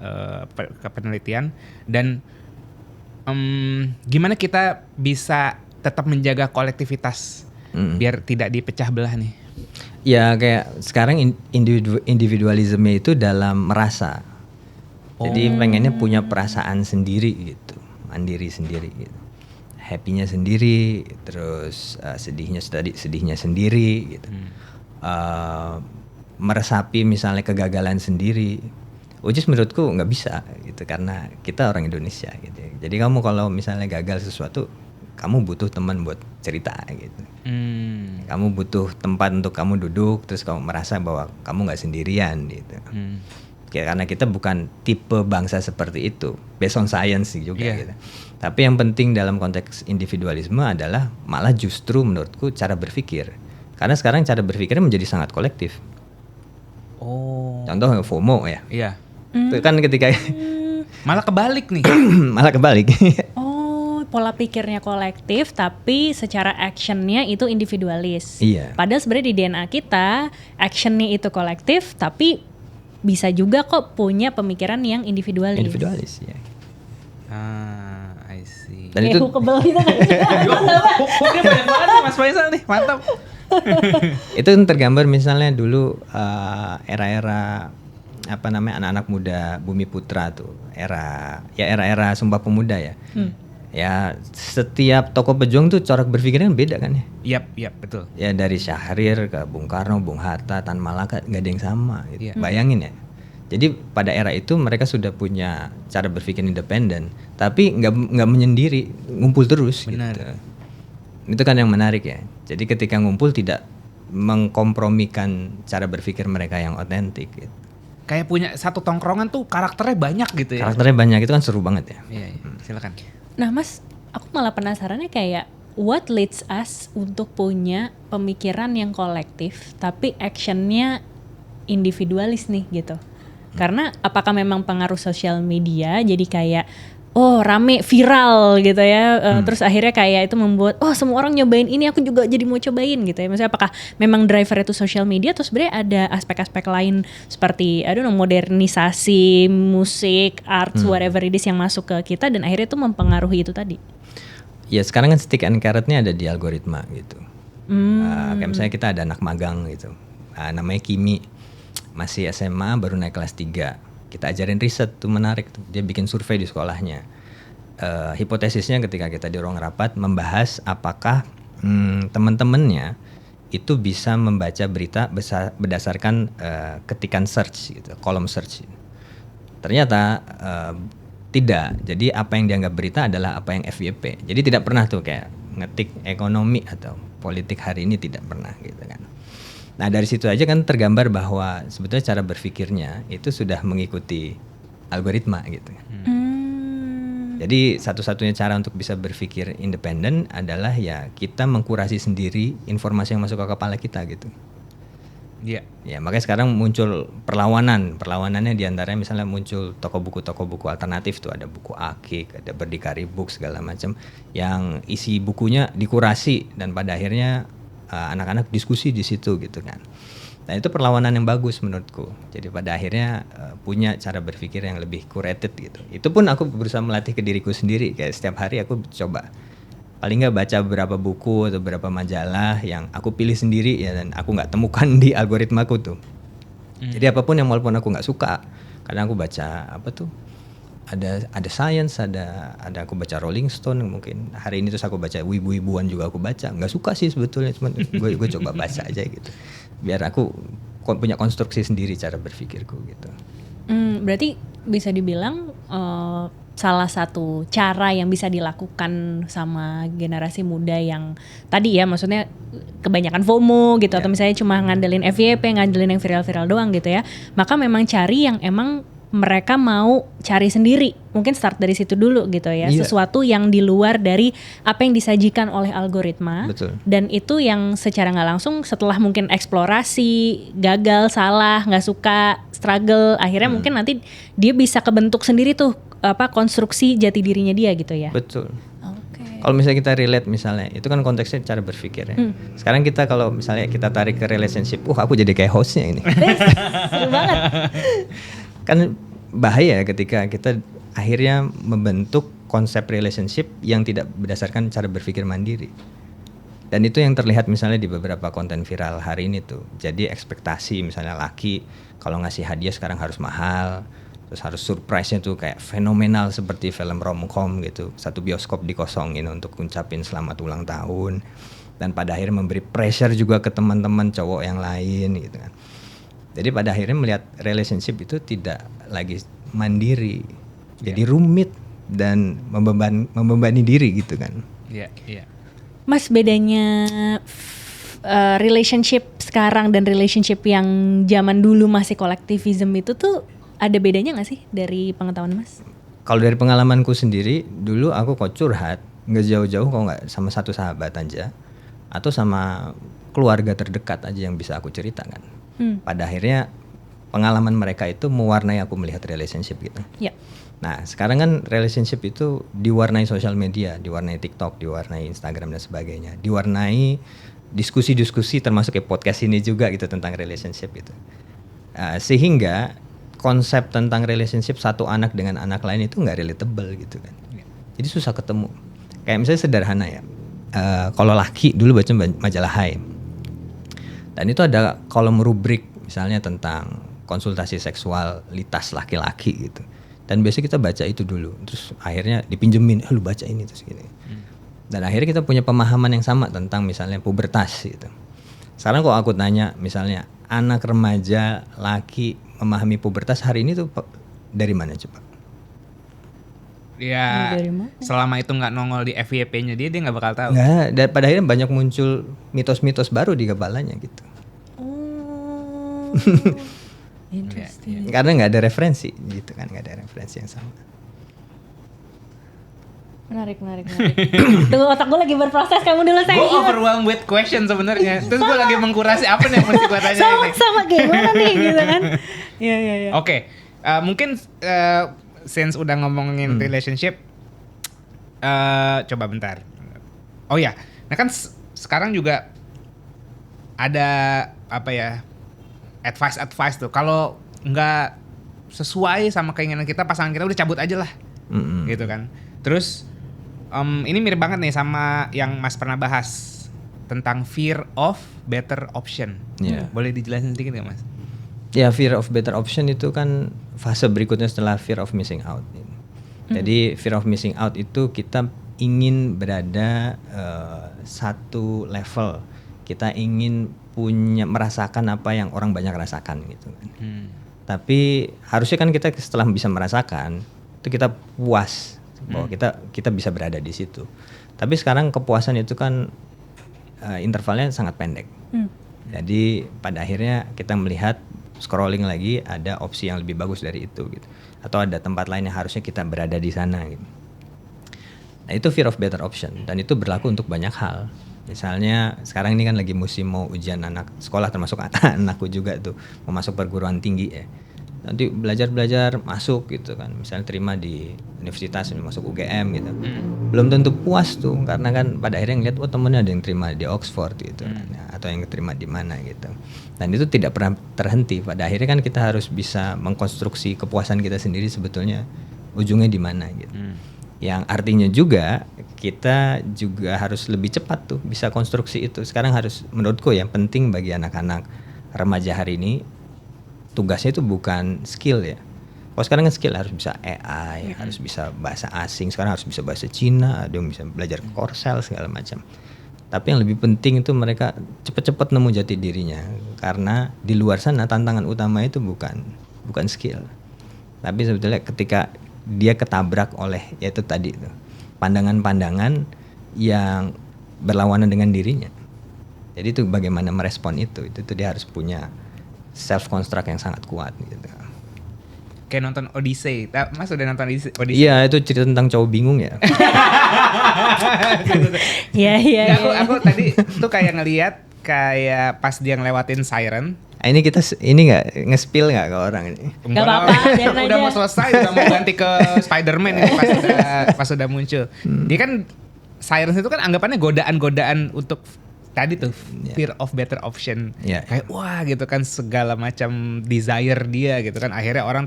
kepenelitian, dan gimana kita bisa tetap menjaga kolektivitas biar tidak dipecah belah nih? Ya kayak sekarang individualisme itu dalam merasa. Jadi pengennya punya perasaan sendiri gitu, mandiri sendiri gitu. Happy-nya sendiri, terus sedihnya sendiri gitu. Meresapi misalnya kegagalan sendiri. Which is menurutku nggak bisa gitu karena kita orang Indonesia gitu. Jadi kamu kalau misalnya gagal sesuatu, kamu butuh teman buat cerita gitu. Kamu butuh tempat untuk kamu duduk, terus kamu merasa bahwa kamu nggak sendirian gitu. Karena kita bukan tipe bangsa seperti itu, based on science juga gitu. Tapi yang penting dalam konteks individualisme adalah malah justru menurutku cara berpikir. Karena sekarang cara berpikirnya menjadi sangat kolektif. Contoh FOMO ya. Iya. Itu kan ketika Malah kebalik nih. Malah kebalik. Oh, pola pikirnya kolektif tapi secara actionnya itu individualis. Iya. Padahal sebenarnya di DNA kita actionnya itu kolektif tapi bisa juga kok punya pemikiran yang individualis. Individualis ya. I see. Dan itu hookable gitu kan. Hooknya banyak banget nih Mas Faisal nih, mantap. itu kan tergambar misalnya dulu era-era apa namanya anak-anak muda Bumi Putra tuh, era-era Sumpah Pemuda ya. Ya setiap tokoh pejuang tuh corak berpikirnya beda kan ya. Yap, betul. Ya dari Syahrir ke Bung Karno, Bung Hatta, Tan Malaka nggak ada yang sama gitu. Iya. Bayangin ya. Jadi pada era itu mereka sudah punya cara berpikir independen, tapi nggak menyendiri, ngumpul terus. Benar. Gitu. Itu kan yang menarik ya. Jadi ketika ngumpul tidak mengkompromikan cara berpikir mereka yang otentik. Gitu. Kayak punya satu tongkrongan tuh karakternya banyak gitu ya. Karakternya banyak itu kan seru banget ya. Iya, silakan. Nah Mas, aku malah penasarannya kayak what leads us untuk punya pemikiran yang kolektif tapi actionnya individualis nih gitu. Karena apakah memang pengaruh sosial media jadi kayak oh rame viral gitu ya, terus akhirnya kayak itu membuat oh semua orang nyobain ini aku juga jadi mau cobain gitu ya. Maksudnya apakah memang driver itu sosial media atau sebenarnya ada aspek-aspek lain seperti I don't know, modernisasi musik, arts, whatever it is yang masuk ke kita dan akhirnya itu mempengaruhi itu tadi. Ya sekarang kan stick and carrotnya ada di algoritma gitu. Kayak misalnya kita ada anak magang gitu, namanya Kimi, masih SMA baru naik kelas 3. Kita ajarin riset tuh menarik tuh. Dia bikin survei di sekolahnya. Hipotesisnya ketika kita di ruang rapat membahas apakah teman-temannya itu bisa membaca berita berdasarkan ketikan search gitu, kolom search. Ternyata tidak. Jadi apa yang dianggap berita adalah apa yang FYP. Jadi tidak pernah tuh kayak ngetik ekonomi atau politik hari ini, tidak pernah gitu kan. Nah dari situ aja kan tergambar bahwa sebetulnya cara berpikirnya itu sudah mengikuti algoritma gitu. Jadi satu-satunya cara untuk bisa berpikir independen adalah ya kita mengkurasi sendiri informasi yang masuk ke kepala kita gitu. Iya. Ya makanya sekarang muncul perlawanannya diantaranya misalnya muncul toko buku alternatif tuh, ada buku Akik, ada Berdikari Books segala macam yang isi bukunya dikurasi dan pada akhirnya anak-anak diskusi di situ gitu kan. Nah itu perlawanan yang bagus menurutku. Jadi pada akhirnya punya cara berpikir yang lebih curated gitu. Itu pun aku berusaha melatih ke diriku sendiri. Kayak setiap hari aku coba paling nggak baca beberapa buku atau beberapa majalah yang aku pilih sendiri ya dan aku nggak temukan di algoritmaku tuh. Jadi apapun yang walaupun aku nggak suka, kadang aku baca apa tuh ada science, ada aku baca Rolling Stone mungkin hari ini terus aku baca wibu-wibuan juga aku baca, nggak suka sih sebetulnya cuman gue coba baca aja gitu biar aku punya konstruksi sendiri cara berpikirku gitu. Berarti bisa dibilang salah satu cara yang bisa dilakukan sama generasi muda yang tadi ya maksudnya kebanyakan FOMO gitu atau misalnya cuma ngandelin FYP, ngandelin yang viral-viral doang gitu ya, maka memang cari yang emang mereka mau cari sendiri, mungkin start dari situ dulu gitu ya, sesuatu yang di luar dari apa yang disajikan oleh algoritma. Betul. Dan itu yang secara nggak langsung setelah mungkin eksplorasi, gagal, salah, nggak suka, struggle, akhirnya mungkin nanti dia bisa kebentuk sendiri tuh apa konstruksi jati dirinya dia gitu ya. Betul. Oke. Kalau misalnya kita relate misalnya, itu kan konteksnya cara berpikir ya. Sekarang kita kalau misalnya kita tarik ke relationship, aku jadi kayak hostnya ini. Seru banget. Kan bahaya ketika kita akhirnya membentuk konsep relationship yang tidak berdasarkan cara berpikir mandiri. Dan itu yang terlihat misalnya di beberapa konten viral hari ini tuh. Jadi ekspektasi misalnya laki kalau ngasih hadiah sekarang harus mahal, terus harus surprise-nya tuh kayak fenomenal seperti film romcom gitu. Satu bioskop dikosongin untuk ngucapin selamat ulang tahun. Dan pada akhirnya memberi pressure juga ke teman-teman cowok yang lain gitu kan. Jadi pada akhirnya melihat relationship itu tidak lagi mandiri, jadi rumit dan membebani diri gitu kan. Iya. Mas, bedanya relationship sekarang dan relationship yang zaman dulu masih kolektivism itu tuh ada bedanya nggak sih dari pengetahuan Mas? Kalau dari pengalamanku sendiri, dulu aku kok curhat nggak jauh-jauh kok nggak sama satu sahabat aja atau sama keluarga terdekat aja yang bisa aku ceritakan. Pada akhirnya pengalaman mereka itu mewarnai aku melihat relationship gitu. Ya. Nah, sekarang kan relationship itu diwarnai sosial media, diwarnai TikTok, diwarnai Instagram dan sebagainya, diwarnai diskusi-diskusi termasuk kayak podcast ini juga gitu tentang relationship gitu. Sehingga konsep tentang relationship satu anak dengan anak lain itu nggak relatable gitu kan. Jadi susah ketemu. Kayak misalnya sederhana ya. Kalau laki dulu baca majalah Hai. Dan itu ada kolom rubrik misalnya tentang konsultasi seksualitas laki-laki gitu. Dan biasanya kita baca itu dulu, terus akhirnya dipinjemin, lu baca ini terus gini. Dan akhirnya kita punya pemahaman yang sama tentang misalnya pubertas gitu. Sekarang kalau aku tanya misalnya anak remaja laki memahami pubertas hari ini tuh dari mana coba? Ya, Dari mana? selama itu nggak nongol di FYP-nya dia nggak bakal tahu. Nggak, dan pada akhirnya banyak muncul mitos-mitos baru di kepalanya gitu. Oh, interesting. Karena nggak ada referensi gitu kan, nggak ada referensi yang sama. Menarik. Tunggu, otak gue lagi berproses, kamu dulu saya. Gue overwhelmed with question sebenarnya. Terus gue lagi mengkurasi apa nih yang mesti gue tanya ini. Sama gimana nih gitu kan? Iya. Oke, mungkin since udah ngomongin relationship, coba bentar. Oh ya, nah kan sekarang juga ada apa ya, advice tuh. Kalau nggak sesuai sama keinginan kita, pasangan kita udah cabut aja lah, gitu kan. Terus ini mirip banget nih sama yang Mas pernah bahas tentang fear of better option. Yeah. Boleh dijelasin sedikit nggak Mas? Ya, fear of better option itu kan fase berikutnya setelah fear of missing out. Jadi fear of missing out itu kita ingin berada satu level, kita ingin merasakan apa yang orang banyak rasakan gitu kan. Tapi harusnya kan kita setelah bisa merasakan itu kita puas bahwa kita bisa berada di situ. Tapi sekarang kepuasan itu kan intervalnya sangat pendek. Jadi pada akhirnya kita melihat scrolling lagi ada opsi yang lebih bagus dari itu gitu. Atau ada tempat lain yang harusnya kita berada di sana gitu. Nah, itu fear of better option dan itu berlaku untuk banyak hal. Misalnya sekarang ini kan lagi musim mau ujian anak sekolah, termasuk anakku juga tuh mau masuk perguruan tinggi ya. Nanti belajar masuk gitu kan, misalnya terima di universitas, masuk UGM gitu. Belum tentu puas tuh, karena kan pada akhirnya ngeliat temennya ada yang terima di Oxford gitu, atau yang terima di mana gitu. Dan itu tidak pernah terhenti. Pada akhirnya kan kita harus bisa mengkonstruksi kepuasan kita sendiri sebetulnya ujungnya di mana gitu. Yang artinya juga kita juga harus lebih cepat tuh bisa konstruksi itu. Sekarang harus, menurutku ya, penting bagi anak-anak remaja hari ini, tugasnya itu bukan skill ya. Kalau sekarang kan skill harus bisa AI, harus bisa bahasa asing, sekarang harus bisa bahasa Cina, ada yang bisa belajar Korsel segala macam. Tapi yang lebih penting itu mereka cepat-cepat nemu jati dirinya, karena di luar sana tantangan utama itu bukan skill. Tapi sebetulnya ketika dia ketabrak oleh yaitu tadi itu pandangan-pandangan yang berlawanan dengan dirinya. Jadi itu bagaimana merespon itu dia harus punya self construct yang sangat kuat gitu. Kayak nonton Odyssey. Mas udah nonton Odyssey? Iya, itu cerita tentang cowok bingung ya. Iya. Aku tadi tuh kayak ngelihat kayak pas dia ngelewatin siren. Ini kita nggak nge-spill nggak ke orang ini? Nggak apa-apa, biarin udah aja. mau selesai, udah mau ganti ke Spider-Man ini pas udah muncul. Dia kan siren itu kan anggapannya godaan-godaan untuk tadi tuh fear of better option. Kayak wah gitu kan, segala macam desire dia gitu kan, akhirnya orang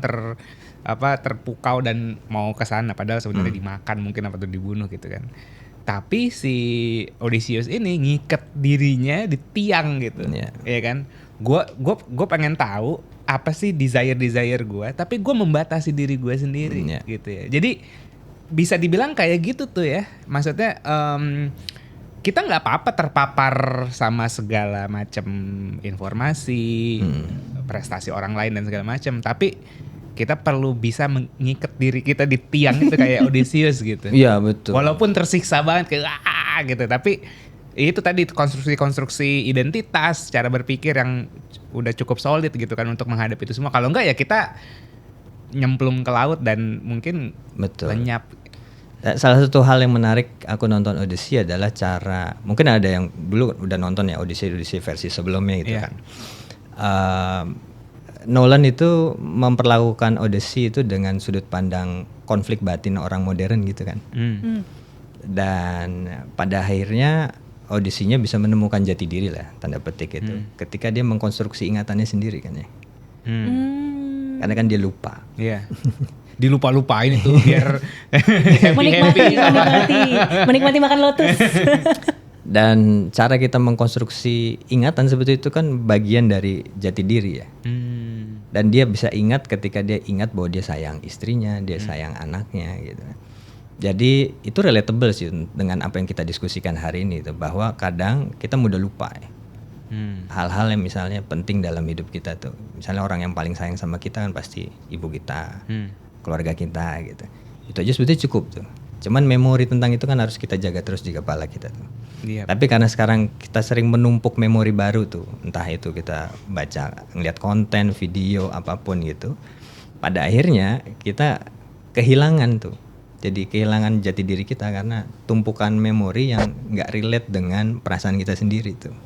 terpukau dan mau ke sana padahal sebenarnya dimakan mungkin atau dibunuh gitu kan. Tapi si Odysseus ini ngiket dirinya di tiang gitu. Ya kan? Gue pengen tahu apa sih desire gue, tapi gue membatasi diri gue sendiri gitu ya. Jadi bisa dibilang kayak gitu tuh ya. Maksudnya kita nggak apa-apa terpapar sama segala macam informasi, prestasi orang lain dan segala macam, tapi kita perlu bisa mengikat diri kita di tiang itu kayak Odysseus gitu. Iya, betul. Walaupun tersiksa banget kayak gitu, tapi itu tadi konstruksi identitas, cara berpikir yang udah cukup solid gitu kan untuk menghadapi itu semua. Kalau enggak ya kita nyemplung ke laut dan mungkin lenyap. Salah satu hal yang menarik aku nonton Odyssey adalah cara, mungkin ada yang dulu udah nonton ya Odyssey versi sebelumnya gitu kan. Nolan itu memperlakukan Odyssey itu dengan sudut pandang konflik batin orang modern gitu kan. Hmm. Dan pada akhirnya audisinya bisa menemukan jati diri lah, tanda petik itu. Ketika dia mengkonstruksi ingatannya sendiri kan ya. Karena kan dia lupa. Iya. Dilupa-lupain itu biar menikmati makan lotus. Dan cara kita mengkonstruksi ingatan seperti itu kan bagian dari jati diri ya. Dan dia bisa ingat ketika dia ingat bahwa dia sayang istrinya, dia sayang anaknya gitu. Jadi itu relatable sih dengan apa yang kita diskusikan hari ini itu, bahwa kadang kita mudah lupa ya. Hal-hal yang misalnya penting dalam hidup kita tuh. Misalnya orang yang paling sayang sama kita kan pasti ibu kita, keluarga kita gitu. Itu aja sebetulnya cukup tuh. Cuman memori tentang itu kan harus kita jaga terus di kepala kita tuh. Iya. Tapi karena sekarang kita sering menumpuk memori baru tuh, entah itu kita baca, ngeliat konten, video, apapun gitu. Pada akhirnya kita kehilangan tuh. Jadi kehilangan jati diri kita karena tumpukan memori yang nggak relate dengan perasaan kita sendiri tuh.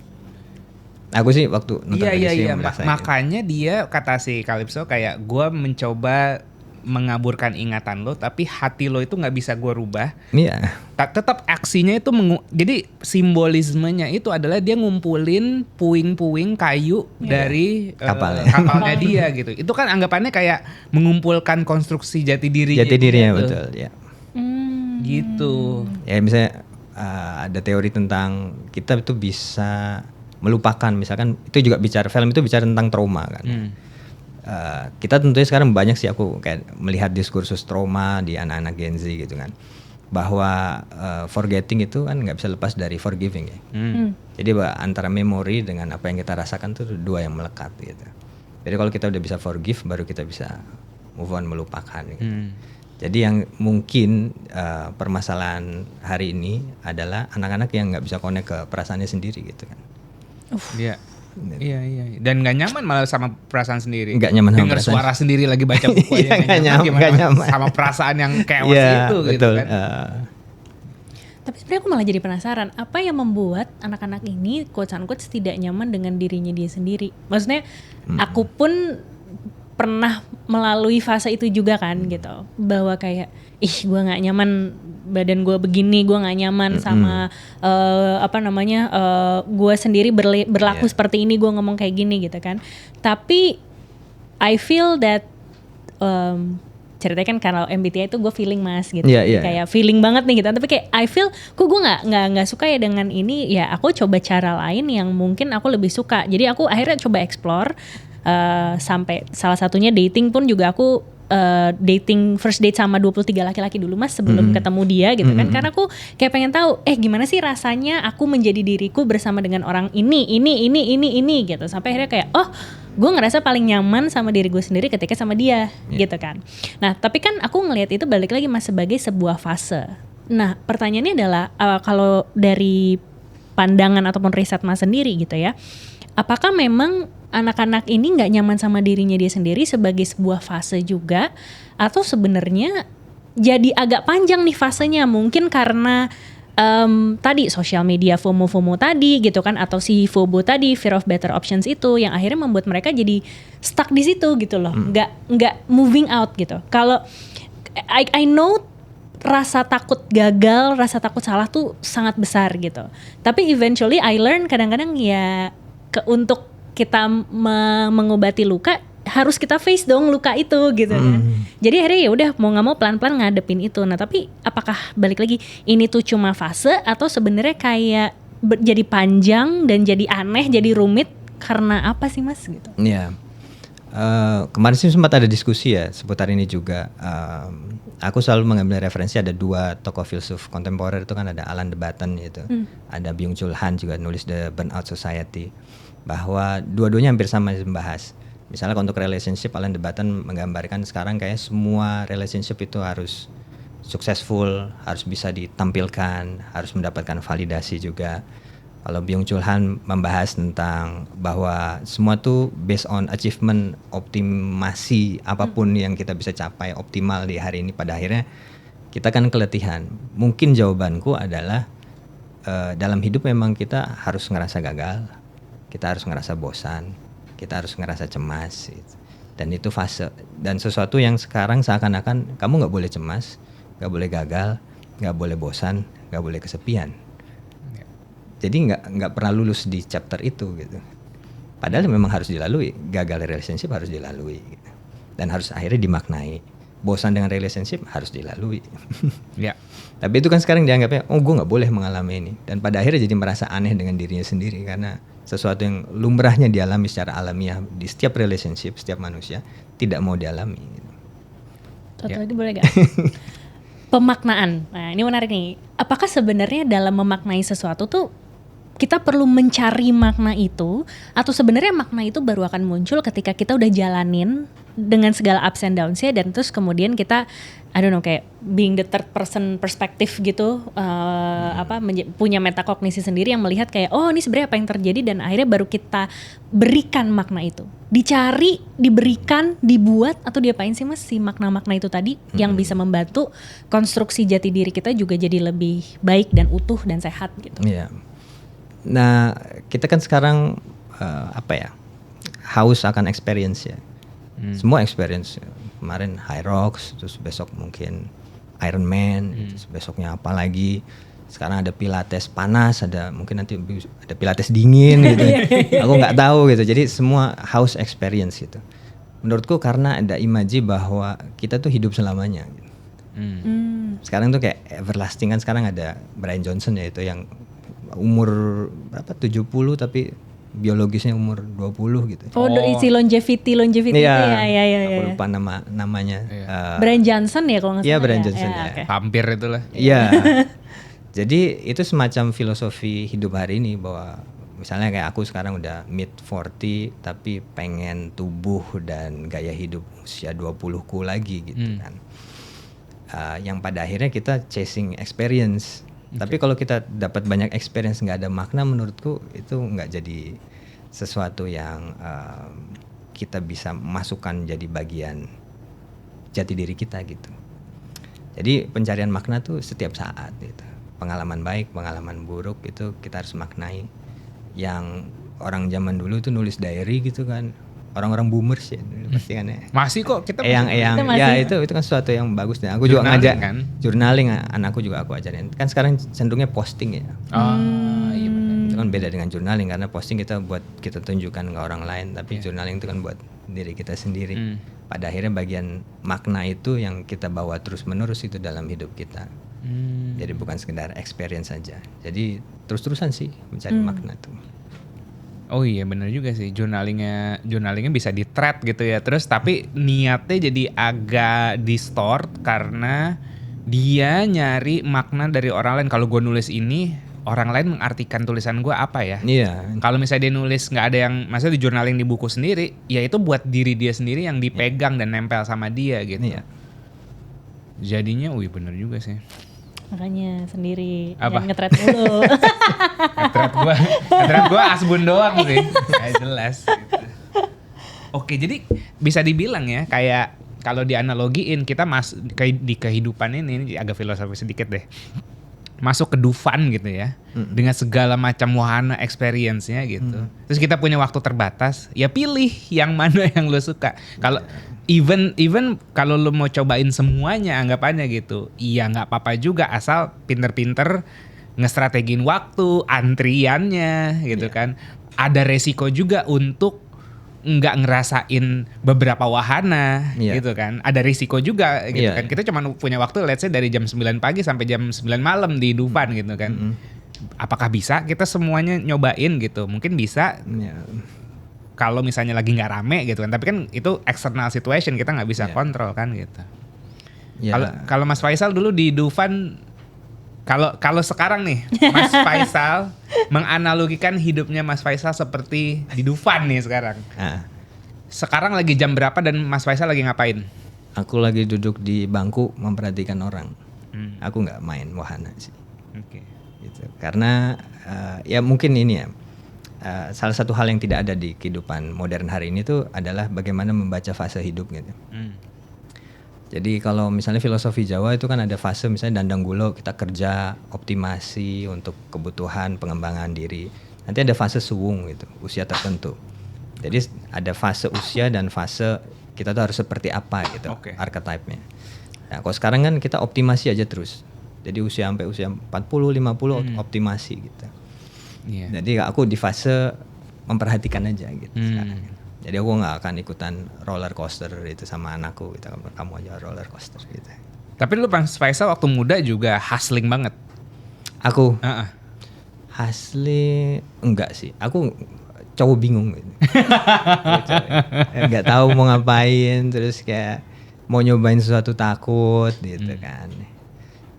Aku sih waktu nonton Iya. merasain Makanya dia kata si Calypso kayak gue mencoba mengaburkan ingatan lo, tapi hati lo itu nggak bisa gue rubah. Iya. Tetap aksinya itu jadi simbolismenya itu adalah dia ngumpulin puing-puing kayu dari kapalnya dia gitu. Itu kan anggapannya kayak mengumpulkan konstruksi jati diri. Jati dirinya betul ya. Gitu. Ya misalnya ada teori tentang kita itu bisa melupakan, misalkan itu juga film itu bicara tentang trauma kan. Kita tentunya sekarang banyak sih aku kayak melihat diskursus trauma di anak-anak Gen Z gitu kan, bahwa forgetting itu kan nggak bisa lepas dari forgiving ya. Jadi antara memori dengan apa yang kita rasakan tuh dua yang melekat gitu. Jadi kalau kita udah bisa forgive, baru kita bisa move on, melupakan gitu. Jadi yang mungkin permasalahan hari ini adalah anak-anak yang nggak bisa connect ke perasaannya sendiri gitu kan. Iya. Iya. Dan nggak nyaman malah sama perasaan sendiri. Nggak nyaman sama Dengar perasaan. suara sendiri lagi baca buku aja Iya, nggak nggak nyaman. sama perasaan yang chaos Iya, itu gitu betul. kan. Tapi sebenarnya aku malah jadi penasaran, apa yang membuat anak-anak ini quotes unquote tidak nyaman dengan dirinya dia sendiri? Maksudnya aku pun pernah melalui fase itu juga kan gitu, bahwa kayak gue nggak nyaman badan gue begini, gue nggak nyaman sama gue sendiri berlaku seperti ini, gue ngomong kayak gini gitu kan. Tapi I feel that ceritanya kan kalau MBTI itu gue feeling mas gitu, kayak feeling banget nih gitu. Tapi kayak I feel kok gue nggak suka ya dengan ini, ya aku coba cara lain yang mungkin aku lebih suka. Jadi aku akhirnya coba explore. Sampai salah satunya dating pun juga aku dating first date sama 23 laki-laki dulu mas sebelum ketemu dia gitu kan, karena aku kayak pengen tahu gimana sih rasanya aku menjadi diriku bersama dengan orang ini gitu, sampai akhirnya kayak gue ngerasa paling nyaman sama diri gue sendiri ketika sama dia gitu kan. Nah tapi kan aku ngelihat itu balik lagi mas sebagai sebuah fase. Nah pertanyaannya adalah kalau dari pandangan ataupun riset mas sendiri gitu ya, apakah memang anak-anak ini nggak nyaman sama dirinya dia sendiri sebagai sebuah fase juga, atau sebenarnya jadi agak panjang nih fasenya mungkin karena tadi sosial media FOMO tadi gitu kan, atau si FOBO tadi, fear of better options itu yang akhirnya membuat mereka jadi stuck di situ gitu loh, nggak moving out gitu. Kalau I know rasa takut gagal, rasa takut salah tuh sangat besar gitu. Tapi eventually I learn kadang-kadang ya untuk kita mengobati luka harus kita face dong luka itu gitu kan. Jadi akhirnya ya udah mau nggak mau pelan-pelan ngadepin itu. Nah tapi apakah balik lagi ini tuh cuma fase atau sebenarnya kayak jadi panjang dan jadi aneh, jadi rumit karena apa sih mas gitu? Iya. Kemarin sih sempat ada diskusi ya seputar ini juga. Aku selalu mengambil referensi ada dua tokoh filsuf kontemporer itu kan, ada Alain de Botton itu, ada Byung-Chul Han juga nulis The Burnout Society, bahwa dua-duanya hampir sama membahas. Misalnya untuk relationship, Alain de Botton menggambarkan sekarang kayak semua relationship itu harus successful, harus bisa ditampilkan, harus mendapatkan validasi juga. Kalau Byung-Chul Han membahas tentang bahwa semua tuh based on achievement, optimasi apapun yang kita bisa capai optimal di hari ini, pada akhirnya kita kan keletihan. Mungkin jawabanku adalah dalam hidup memang kita harus ngerasa gagal, kita harus ngerasa bosan, kita harus ngerasa cemas gitu. Dan itu fase, dan sesuatu yang sekarang seakan-akan kamu nggak boleh cemas, nggak boleh gagal, nggak boleh bosan, nggak boleh kesepian. Jadi nggak pernah lulus di chapter itu gitu. Padahal memang harus dilalui, gagal relationship harus dilalui gitu. Dan harus akhirnya dimaknai. Bosan dengan relationship harus dilalui. Ya. Tapi itu kan sekarang dianggapnya, oh gue nggak boleh mengalami ini. Dan pada akhirnya jadi merasa aneh dengan dirinya sendiri karena sesuatu yang lumrahnya dialami secara alamiah di setiap relationship, setiap manusia tidak mau dialami. Gitu. Satu lagi boleh gak? Pemaknaan. Nah ini menarik nih. Apakah sebenarnya dalam memaknai sesuatu tuh kita perlu mencari makna itu, atau sebenarnya makna itu baru akan muncul ketika kita udah jalanin dengan segala ups and downs-nya, dan terus kemudian kita I don't know, kayak being the third person perspektif gitu, punya metakognisi sendiri yang melihat kayak oh ini sebenarnya apa yang terjadi, dan akhirnya baru kita berikan makna itu. Dicari, diberikan, dibuat, atau diapain sih Mas si makna-makna itu tadi yang bisa membantu konstruksi jati diri kita juga jadi lebih baik dan utuh dan sehat gitu. Iya. Nah, kita kan sekarang haus akan experience ya. Semua experience. Kemarin High Rocks, terus besok mungkin Iron Man, terus besoknya apa lagi. Sekarang ada Pilates panas, ada mungkin nanti ada Pilates dingin gitu. Aku nggak tahu gitu. Jadi semua haus experience gitu. Menurutku karena ada imaji bahwa kita tuh hidup selamanya gitu. Sekarang tuh kayak everlasting kan, sekarang ada Brian Johnson ya, itu yang umur berapa 70 tapi biologisnya umur 20 gitu. Oh, isi longevity itu ya. Aku lupa namanya. Brian Johnson ya kalau nggak salah. Iya, Brian Johnson ya. Okay. Hampir itulah. Iya. Jadi itu semacam filosofi hidup hari ini, bahwa misalnya kayak aku sekarang udah mid 40 tapi pengen tubuh dan gaya hidup usia 20ku lagi gitu kan. Yang pada akhirnya kita chasing experience. Tapi kalau kita dapat banyak experience nggak ada makna, menurutku itu nggak jadi sesuatu yang kita bisa masukkan jadi bagian jati diri kita gitu. Jadi pencarian makna tuh setiap saat gitu. Pengalaman baik, pengalaman buruk itu kita harus maknai. Yang orang zaman dulu tuh nulis diary gitu kan. Orang-orang boomers ya pasti kan ya. Masih kok kita yang ya itu kan sesuatu yang bagus dan aku juga ngajak kan? Journaling, anakku juga aku ajarin. Kan sekarang cenderungnya posting ya. Iya benar. Itu kan beda dengan journaling, karena posting kita buat kita tunjukkan ke orang lain, tapi journaling itu kan buat diri kita sendiri. Pada akhirnya bagian makna itu yang kita bawa terus-menerus itu dalam hidup kita. Jadi bukan sekedar experience saja. Jadi terus-terusan sih mencari makna itu. Oh iya benar juga sih, journalingnya bisa di thread gitu ya. Terus tapi niatnya jadi agak distort karena dia nyari makna dari orang lain. Kalau gue nulis ini, orang lain mengartikan tulisan gue apa ya? Iya. Kalau misalnya dia nulis nggak ada yang, maksudnya di journaling di buku sendiri, ya itu buat diri dia sendiri yang dipegang dan nempel sama dia gitu. Iya. Jadinya, wih benar juga sih. Makanya sendiri Apa? jangan nge-thread dulu. Ngetret gue asbun doang sih. Gak jelas gitu. Oke, jadi bisa dibilang ya, kayak kalau dianalogiin kita di kehidupan ini agak filosofi sedikit deh. Masuk ke Dufan gitu ya. Dengan segala macam wahana experience-nya gitu. Terus kita punya waktu terbatas, ya pilih yang mana yang lo suka. Kalau even kalau lo mau cobain semuanya anggapannya gitu, iya nggak apa-apa juga asal pinter-pinter ngestrategin waktu, antriannya gitu kan. Ada resiko juga untuk nggak ngerasain beberapa wahana gitu kan. Ada risiko juga gitu kan. Kita cuma punya waktu let's say dari jam 9 pagi sampai jam 9 malam di Dufan gitu kan. Apakah bisa kita semuanya nyobain gitu? Mungkin bisa. Kalau misalnya lagi nggak rame gitu kan. Tapi kan itu external situation, kita nggak bisa kontrol kan gitu. Kalau Mas Faisal dulu di Dufan, kalau sekarang nih Mas Faisal menganalogikan hidupnya Mas Faisal seperti di Dufan nih sekarang. Sekarang lagi jam berapa dan Mas Faisal lagi ngapain? Aku lagi duduk di bangku memperhatikan orang. Aku nggak main wahana sih. Gitu. Karena ya mungkin ini ya. Salah satu hal yang tidak ada di kehidupan modern hari ini tuh adalah bagaimana membaca fase hidup gitu. Jadi kalau misalnya filosofi Jawa itu kan ada fase misalnya dandang gulo, kita kerja optimasi untuk kebutuhan pengembangan diri. Nanti ada fase suwung gitu, usia tertentu. Jadi ada fase usia dan fase kita tuh harus seperti apa gitu, Oke. archetype-nya. Nah, kalau sekarang kan kita optimasi aja terus. Jadi sampai usia 40, 50 optimasi gitu. Iya. Jadi aku di fase memperhatikan aja gitu sekarang. Hmm. Jadi aku nggak akan ikutan roller coaster itu sama anakku gitu. Kamu aja roller coaster gitu. Tapi lu Mas Faisal waktu muda juga hustling banget. Aku Heeh. asli enggak sih. Aku cowok bingung gitu. Nggak tahu mau ngapain, terus kayak mau nyobain sesuatu takut gitu kan.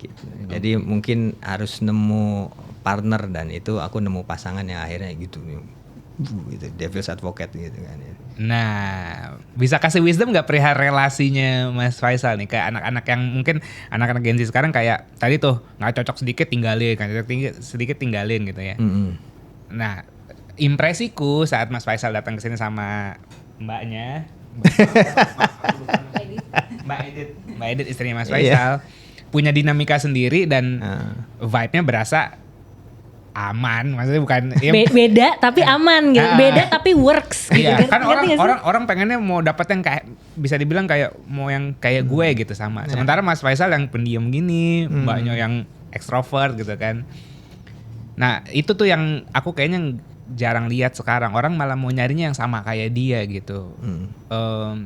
Gitu. Jadi mungkin harus nemu partner, dan itu aku nemu pasangan yang akhirnya gitu gitu, devil's advocate gitu kan ya. Nah, bisa kasih wisdom nggak perihal relasinya Mas Faisal nih ke anak-anak yang mungkin anak-anak Gen Z sekarang kayak tadi tuh nggak cocok sedikit tinggalin, nggak cocok sedikit tinggalin gitu ya. Nah, impresiku saat Mas Faisal datang ke sini sama mbaknya, Mbak Edit istrinya Mas Faisal, punya dinamika sendiri dan vibe-nya berasa aman, maksudnya bukan ya, Beda tapi aman gitu. Beda tapi works gitu. iya, kan Ngerti nggak sih? orang pengennya mau dapet yang kayak bisa dibilang kayak mau yang kayak gue gitu sama. Sementara Mas Faisal yang pendiam gini, mbaknya yang ekstrovert gitu kan. Nah, itu tuh yang aku kayaknya jarang lihat sekarang. Orang malah mau nyarinya yang sama kayak dia gitu.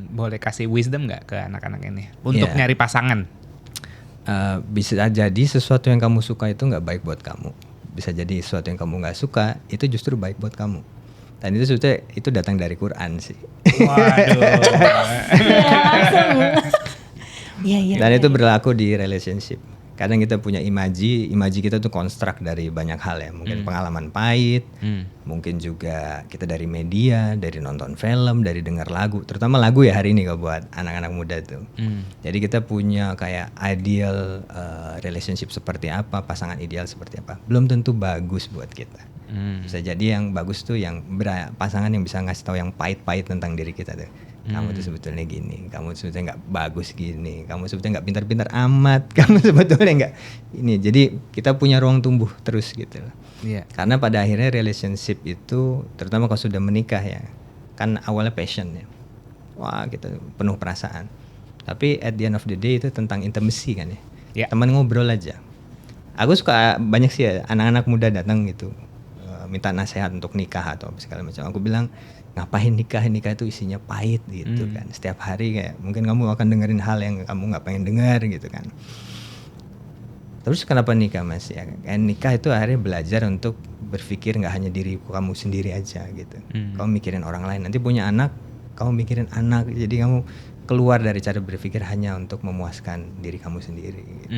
Boleh kasih wisdom nggak ke anak-anak ini untuk Iya. nyari pasangan? Bisa jadi sesuatu yang kamu suka itu nggak baik buat kamu. Bisa jadi sesuatu yang kamu nggak suka itu justru baik buat kamu. Dan itu sebetulnya itu datang dari Quran sih. Waduh. Langsung. Iya. Dan itu berlaku di relationship. Kadang kita punya imaji kita tuh konstruk dari banyak hal ya. Mungkin pengalaman pahit, mungkin juga kita dari media, dari nonton film, dari dengar lagu. Terutama lagu ya hari ini kalau buat anak-anak muda tuh. Jadi kita punya kayak ideal relationship seperti apa, pasangan ideal seperti apa. Belum tentu bagus buat kita. Bisa jadi yang bagus tuh yang pasangan yang bisa ngasih tahu yang pahit-pahit tentang diri kita tuh. Kamu tuh sebetulnya gini, kamu sebetulnya nggak bagus gini, kamu sebetulnya nggak pintar-pintar amat, kamu sebetulnya nggak ini. Jadi kita punya ruang tumbuh terus gitu. Iya. Karena pada akhirnya relationship itu, terutama kalau sudah menikah ya, kan awalnya passion ya. Wah kita penuh perasaan. Tapi at the end of the day itu tentang intimacy kan ya. Ya. Teman ngobrol aja. Aku suka banyak sih ya, anak-anak muda datang gitu, minta nasihat untuk nikah atau segala macam. Aku bilang ngapain nikah itu isinya pahit gitu kan. Setiap hari kayak mungkin kamu akan dengerin hal yang kamu nggak pengen dengar gitu kan. Terus kenapa nikah Mas ya? Kayak nikah itu akhirnya belajar untuk berpikir nggak hanya diri kamu sendiri aja gitu. Kamu mikirin orang lain. Nanti punya anak, kamu mikirin anak. Jadi kamu keluar dari cara berpikir hanya untuk memuaskan diri kamu sendiri. Gitu.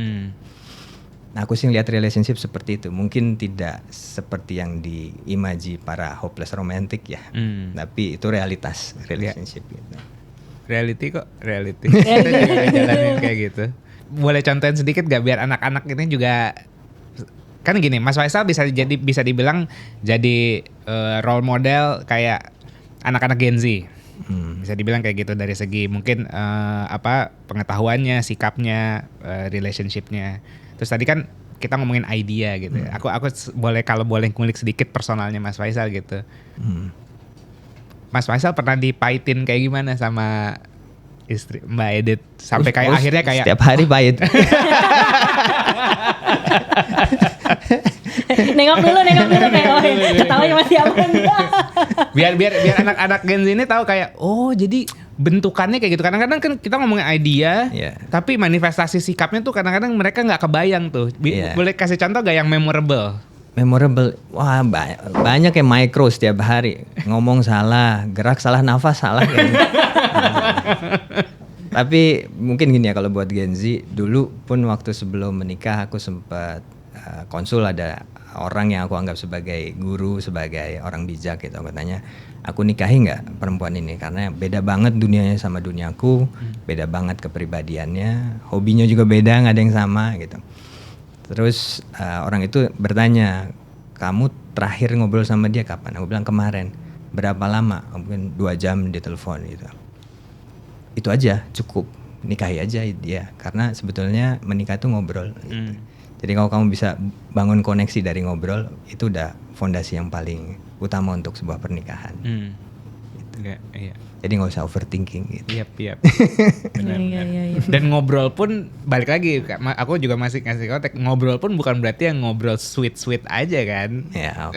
Nah aku sih ngeliat relationship seperti itu. Mungkin tidak seperti yang diimaji para hopeless romantic ya. Tapi itu realitas relationship gitu. Reality kok, reality. Kita juga jalanin kayak gitu. Boleh contohin sedikit gak biar anak-anak ini juga kan gini, Mas Faisal bisa dibilang jadi role model kayak anak-anak Gen Z. Bisa dibilang kayak gitu dari segi mungkin pengetahuannya, sikapnya, relationshipnya. Terus tadi kan kita ngomongin idea gitu. Aku kalau boleh ngulik sedikit personalnya Mas Faisal gitu. Mas Faisal pernah dipahitin kayak gimana sama istri Mbak Edit sampai kayak akhirnya kayak setiap hari pahit. nengok dulu kayak ketawanya masih aman. biar anak-anak Gen Z ini tahu kayak oh jadi bentukannya kayak gitu. Kadang-kadang kan kita ngomongin idea, tapi manifestasi sikapnya tuh kadang-kadang mereka nggak kebayang tuh. Boleh kasih contoh gak yang memorable? Memorable, wah banyak yang micro setiap hari. Ngomong salah, gerak salah, nafas salah. Tapi mungkin gini ya kalau buat Gen Z, dulu pun waktu sebelum menikah aku sempat konsul ada orang yang aku anggap sebagai guru, sebagai orang bijak gitu. Aku tanya, aku nikahi nggak perempuan ini? Karena beda banget dunianya sama duniaku, beda banget kepribadiannya, hobinya juga beda, nggak ada yang sama gitu. Terus orang itu bertanya, kamu terakhir ngobrol sama dia kapan? Aku bilang kemarin. Berapa lama? Mungkin 2 jam di telepon gitu. Itu aja cukup, nikahi aja dia. Karena sebetulnya menikah itu ngobrol gitu. Jadi kalau kamu bisa bangun koneksi dari ngobrol, itu udah fondasi yang paling utama untuk sebuah pernikahan. Gitu. gitu. Iya. Jadi nggak usah overthinking gitu. Iya. Iya. Dan ngobrol pun balik lagi, aku juga masih ngasih konteks, ngobrol pun bukan berarti yang ngobrol sweet aja kan. Ya.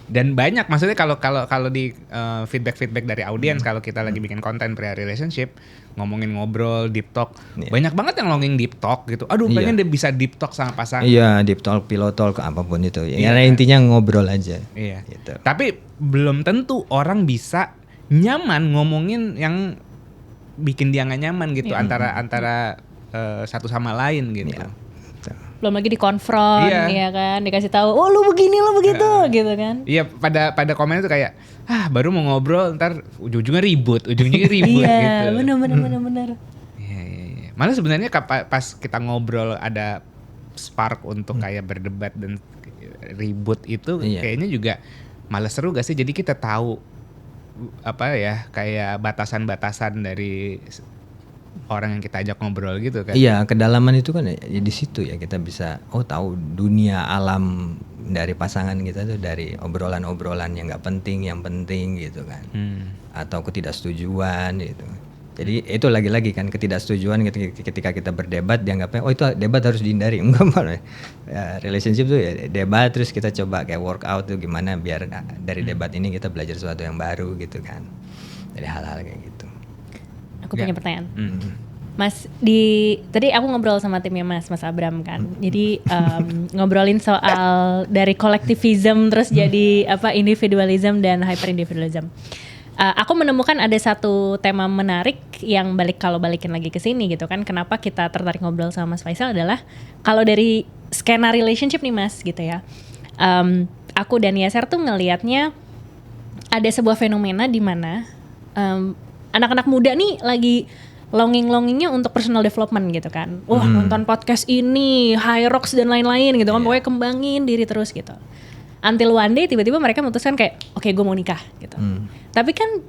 Dan banyak, maksudnya kalau di feedback dari audiens, kalau kita lagi bikin konten pria relationship, ngomongin ngobrol deep talk, banyak banget yang longing deep talk gitu. Aduh, pengen dia bisa deep talk sama pasangan. Iya, deep talk, pillow talk, apapun itu. Karena intinya ngobrol aja. Iya. Gitu. Tapi belum tentu orang bisa nyaman ngomongin yang bikin dia nggak nyaman gitu, antara satu sama lain gitu. Iya. Belum lagi dikonfront, Iya. ya kan, dikasih tahu, oh lu begini, lu begitu, gitu kan. Iya, pada komen itu kayak, baru mau ngobrol, ntar ujung-ujungnya ribut gitu. Iya, benar. Iya. Malah sebenarnya pas kita ngobrol ada spark untuk kayak berdebat dan ribut itu, kayaknya juga malah seru gak sih? Jadi kita tahu kayak batasan-batasan dari orang yang kita ajak ngobrol gitu kan. Iya, kedalaman itu kan ya di situ ya kita bisa tahu dunia alam dari pasangan kita tuh dari obrolan-obrolan yang nggak penting, yang penting gitu kan. Atau ketidaksetujuan gitu. Jadi itu lagi-lagi kan ketidaksetujuan ketika kita berdebat dianggapnya itu debat harus dihindari. Enggak malah. Ya, relationship tuh ya debat, terus kita coba kayak workout tuh gimana biar dari debat ini kita belajar sesuatu yang baru gitu kan. Dari hal-hal kayak gitu. Aku punya pertanyaan. Mas, tadi aku ngobrol sama timnya Mas Abram kan. Jadi ngobrolin soal dari kolektivism terus jadi individualism dan hyperindividualism. Aku menemukan ada satu tema menarik yang balikin lagi ke sini gitu kan. Kenapa kita tertarik ngobrol sama Mas Faisal adalah kalau dari skena relationship nih Mas gitu ya. Aku dan Yaser tuh ngelihatnya ada sebuah fenomena di mana anak-anak muda nih lagi longingnya untuk personal development gitu kan. Nonton podcast ini, High Rocks dan lain-lain gitu kan. Pokoknya kembangin diri terus gitu. Until one day tiba-tiba mereka memutuskan kayak, oke, gue mau nikah gitu. Tapi kan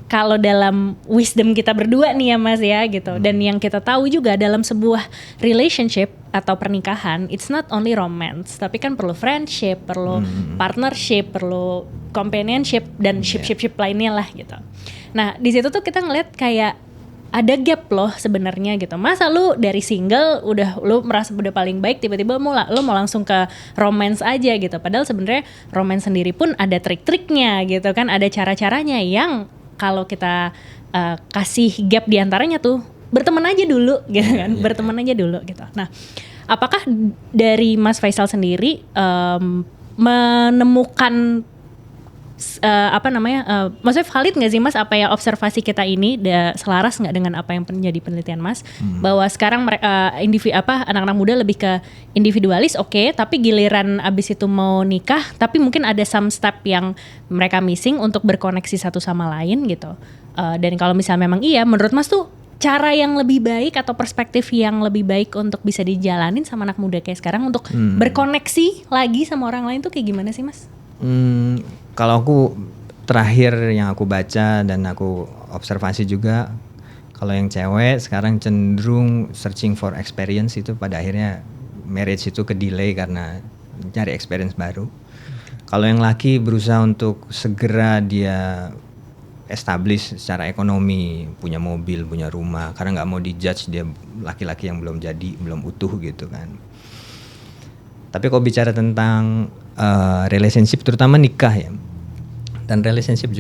kalau dalam wisdom kita berdua nih ya Mas ya gitu. Dan yang kita tahu juga dalam sebuah relationship atau pernikahan, it's not only romance, tapi kan perlu friendship, perlu partnership, perlu companionship dan ship lainnya lah gitu. Nah di situ tuh kita ngeliat kayak ada gap loh sebenarnya gitu. Masa lu dari single lu merasa udah paling baik, tiba-tiba lu mau langsung ke romance aja gitu. Padahal sebenarnya romance sendiri pun ada trik-triknya gitu kan, ada cara-caranya yang kalau kita kasih gap diantaranya tuh berteman aja dulu gitu kan, berteman aja dulu gitu. Nah, apakah dari Mas Faisal sendiri menemukan maksudnya valid nggak sih Mas apa ya observasi kita ini selaras nggak dengan apa yang menjadi penelitian Mas bahwa sekarang anak-anak muda lebih ke individualis, oke, tapi giliran abis itu mau nikah tapi mungkin ada some step yang mereka missing untuk berkoneksi satu sama lain gitu. Dan kalau misalnya memang iya, menurut Mas tuh cara yang lebih baik atau perspektif yang lebih baik untuk bisa dijalanin sama anak muda kayak sekarang untuk berkoneksi lagi sama orang lain tuh kayak gimana sih Mas? Kalau aku terakhir yang aku baca dan aku observasi juga, kalau yang cewek sekarang cenderung searching for experience, itu pada akhirnya marriage itu ke delay karena nyari experience baru. Kalau yang laki berusaha untuk segera dia establish secara ekonomi, punya mobil, punya rumah, karena nggak mau dijudge dia laki-laki yang belum jadi, belum utuh gitu kan. Tapi kalau bicara tentang relationship, terutama nikah ya, dan relationship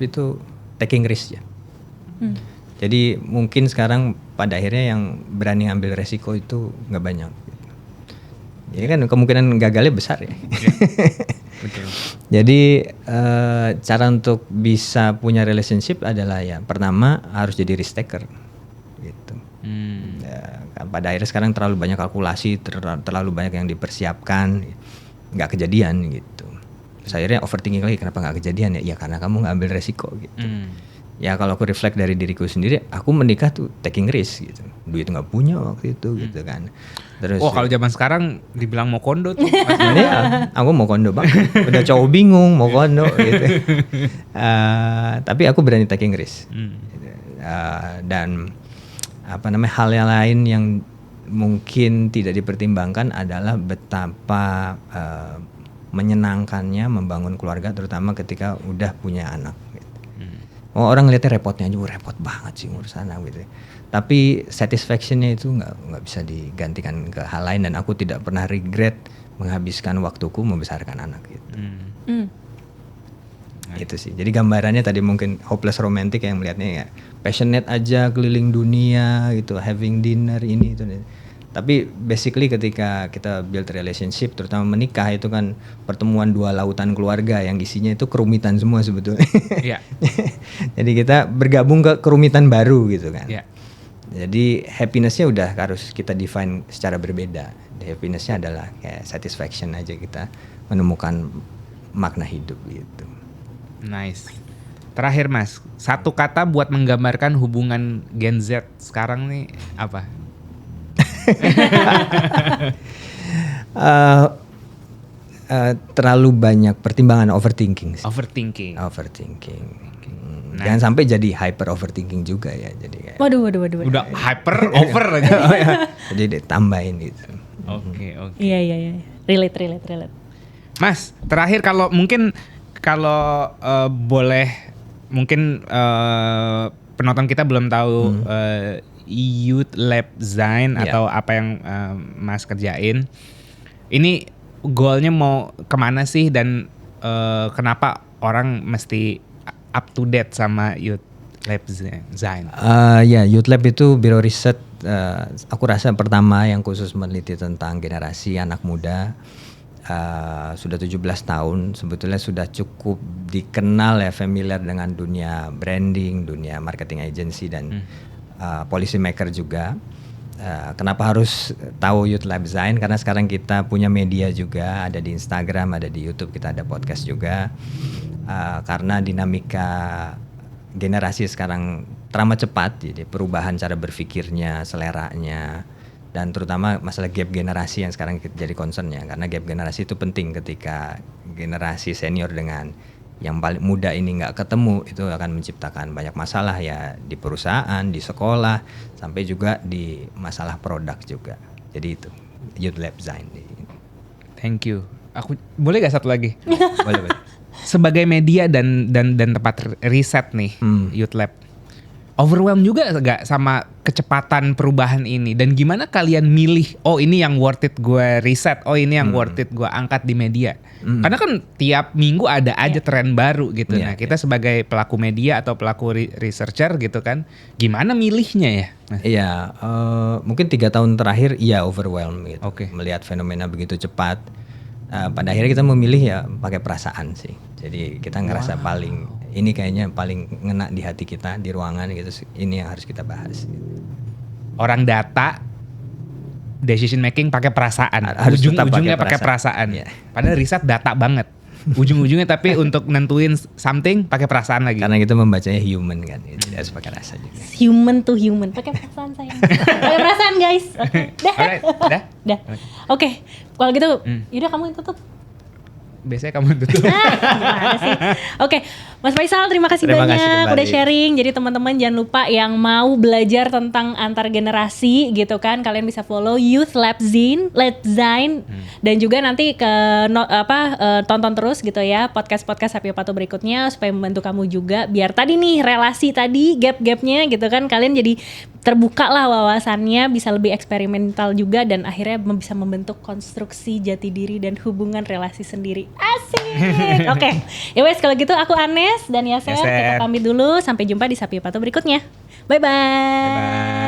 itu taking risk ya. Jadi mungkin sekarang pada akhirnya yang berani ngambil resiko itu nggak banyak. Ya kan kemungkinan gagalnya besar ya. Betul. Jadi cara untuk bisa punya relationship adalah ya pertama harus jadi risk taker gitu. Ya, pada akhirnya sekarang terlalu banyak kalkulasi, terlalu banyak yang dipersiapkan, nggak kejadian gitu. Terus akhirnya overthinking lagi, kenapa nggak kejadian ya? Ya karena kamu nggak ambil resiko gitu. Ya kalau aku reflect dari diriku sendiri, aku menikah tuh taking risk gitu. Duit nggak punya waktu itu gitu kan. Terus kalau zaman sekarang dibilang mau kondo tuh. ya, aku mau kondo banget. Udah cowok bingung mau kondo gitu. Tapi aku berani taking risk. Dan hal yang lain yang mungkin tidak dipertimbangkan adalah betapa menyenangkannya membangun keluarga, terutama ketika udah punya anak. Gitu. Oh, orang ngeliatnya repotnya aja, repot banget sih ngurus anak gitu. Tapi satisfactionnya itu nggak bisa digantikan ke hal lain, dan aku tidak pernah regret menghabiskan waktuku membesarkan anak gitu. Itu sih. Jadi gambarannya tadi mungkin hopeless romantic yang melihatnya ya passionate aja keliling dunia gitu, having dinner ini itu. Tapi basically ketika kita build relationship, terutama menikah, itu kan pertemuan dua lautan keluarga yang isinya itu kerumitan semua sebetulnya. Iya. Jadi kita bergabung ke kerumitan baru gitu kan. Iya. Jadi happiness-nya udah harus kita define secara berbeda. Happiness-nya adalah kayak satisfaction aja, kita menemukan makna hidup gitu. Nice. Terakhir Mas, satu kata buat menggambarkan hubungan Gen Z sekarang nih apa? Terlalu banyak pertimbangan, overthinking sih. Overthinking. Nah. Jangan sampai jadi hyper overthinking juga ya. Jadi kayak Waduh. Udah hyper over lagi. jadi ditambahin gitu. Oke. Iya. Relate. Mas, terakhir kalau boleh, mungkin penonton kita belum tahu Youth Lab Zain atau apa yang Mas kerjain. Ini goalnya mau kemana sih, dan kenapa orang mesti up to date sama Youth Lab Zain? Ya, Youth Lab itu biro riset, aku rasa pertama yang khusus meneliti tentang generasi anak muda. Sudah 17 tahun, sebetulnya sudah cukup dikenal ya, familiar dengan dunia branding, dunia marketing agency, dan policy maker juga. Kenapa harus tahu Youth Lab Zain? Karena sekarang kita punya media juga, ada di Instagram, ada di YouTube, kita ada podcast juga. Karena dinamika generasi sekarang teramat cepat, jadi perubahan cara berpikirnya, seleranya, dan terutama masalah gap generasi yang sekarang jadi concernnya. Karena gap generasi itu penting ketika generasi senior dengan yang paling muda ini nggak ketemu, itu akan menciptakan banyak masalah ya di perusahaan, di sekolah, sampai juga di masalah produk juga. Jadi itu Youth Lab Zain. Thank you. Aku boleh gak satu lagi? Boleh. Sebagai media dan tempat riset nih, Youth Lab, overwhelmed juga gak sama kecepatan perubahan ini? Dan gimana kalian milih, oh ini yang worth it gue riset, oh ini yang worth it gue angkat di media? Karena kan tiap minggu ada aja tren baru gitu. Nah kita sebagai pelaku media atau pelaku researcher gitu kan, gimana milihnya ya? Iya, mungkin 3 tahun terakhir overwhelmed gitu. Oke. Melihat fenomena begitu cepat. Pada akhirnya kita memilih ya pakai perasaan sih. Jadi kita ngerasa paling, ini kayaknya paling ngena di hati kita di ruangan gitu. Ini yang harus kita bahas. Gitu. Orang data, decision making pakai perasaan. Harus tetap Ujung-ujungnya pakai perasaan. Iya. Padahal riset data banget. Ujung-ujungnya tapi untuk nentuin something pakai perasaan lagi. Karena kita membacanya human kan, jadi harus pakai rasa juga. Human to human, pakai perasaan sayang. Pakai perasaan guys. Oke, dah. Alright, dah. Oke, kalau gitu, yaudah kamu yang tutup. Biasanya kamu tutup. Gimana sih? Oke, Mas Faisal terima kasih Terima kasih banyak kembali. udah sharing. Jadi teman-teman jangan lupa yang mau belajar tentang antar generasi gitu kan, kalian bisa follow Youth Lab Zain dan juga nanti tonton terus gitu ya podcast Happy Pato berikutnya supaya membantu kamu juga biar tadi nih relasi tadi gap-gapnya gitu kan, kalian jadi terbuka lah wawasannya, bisa lebih eksperimental juga, dan akhirnya bisa membentuk konstruksi jati diri dan hubungan relasi sendiri. Asik. Oke. Ya wes kalau gitu aku Anes dan Yaser, kita pamit dulu, sampai jumpa di Sapi Pato berikutnya. Bye bye.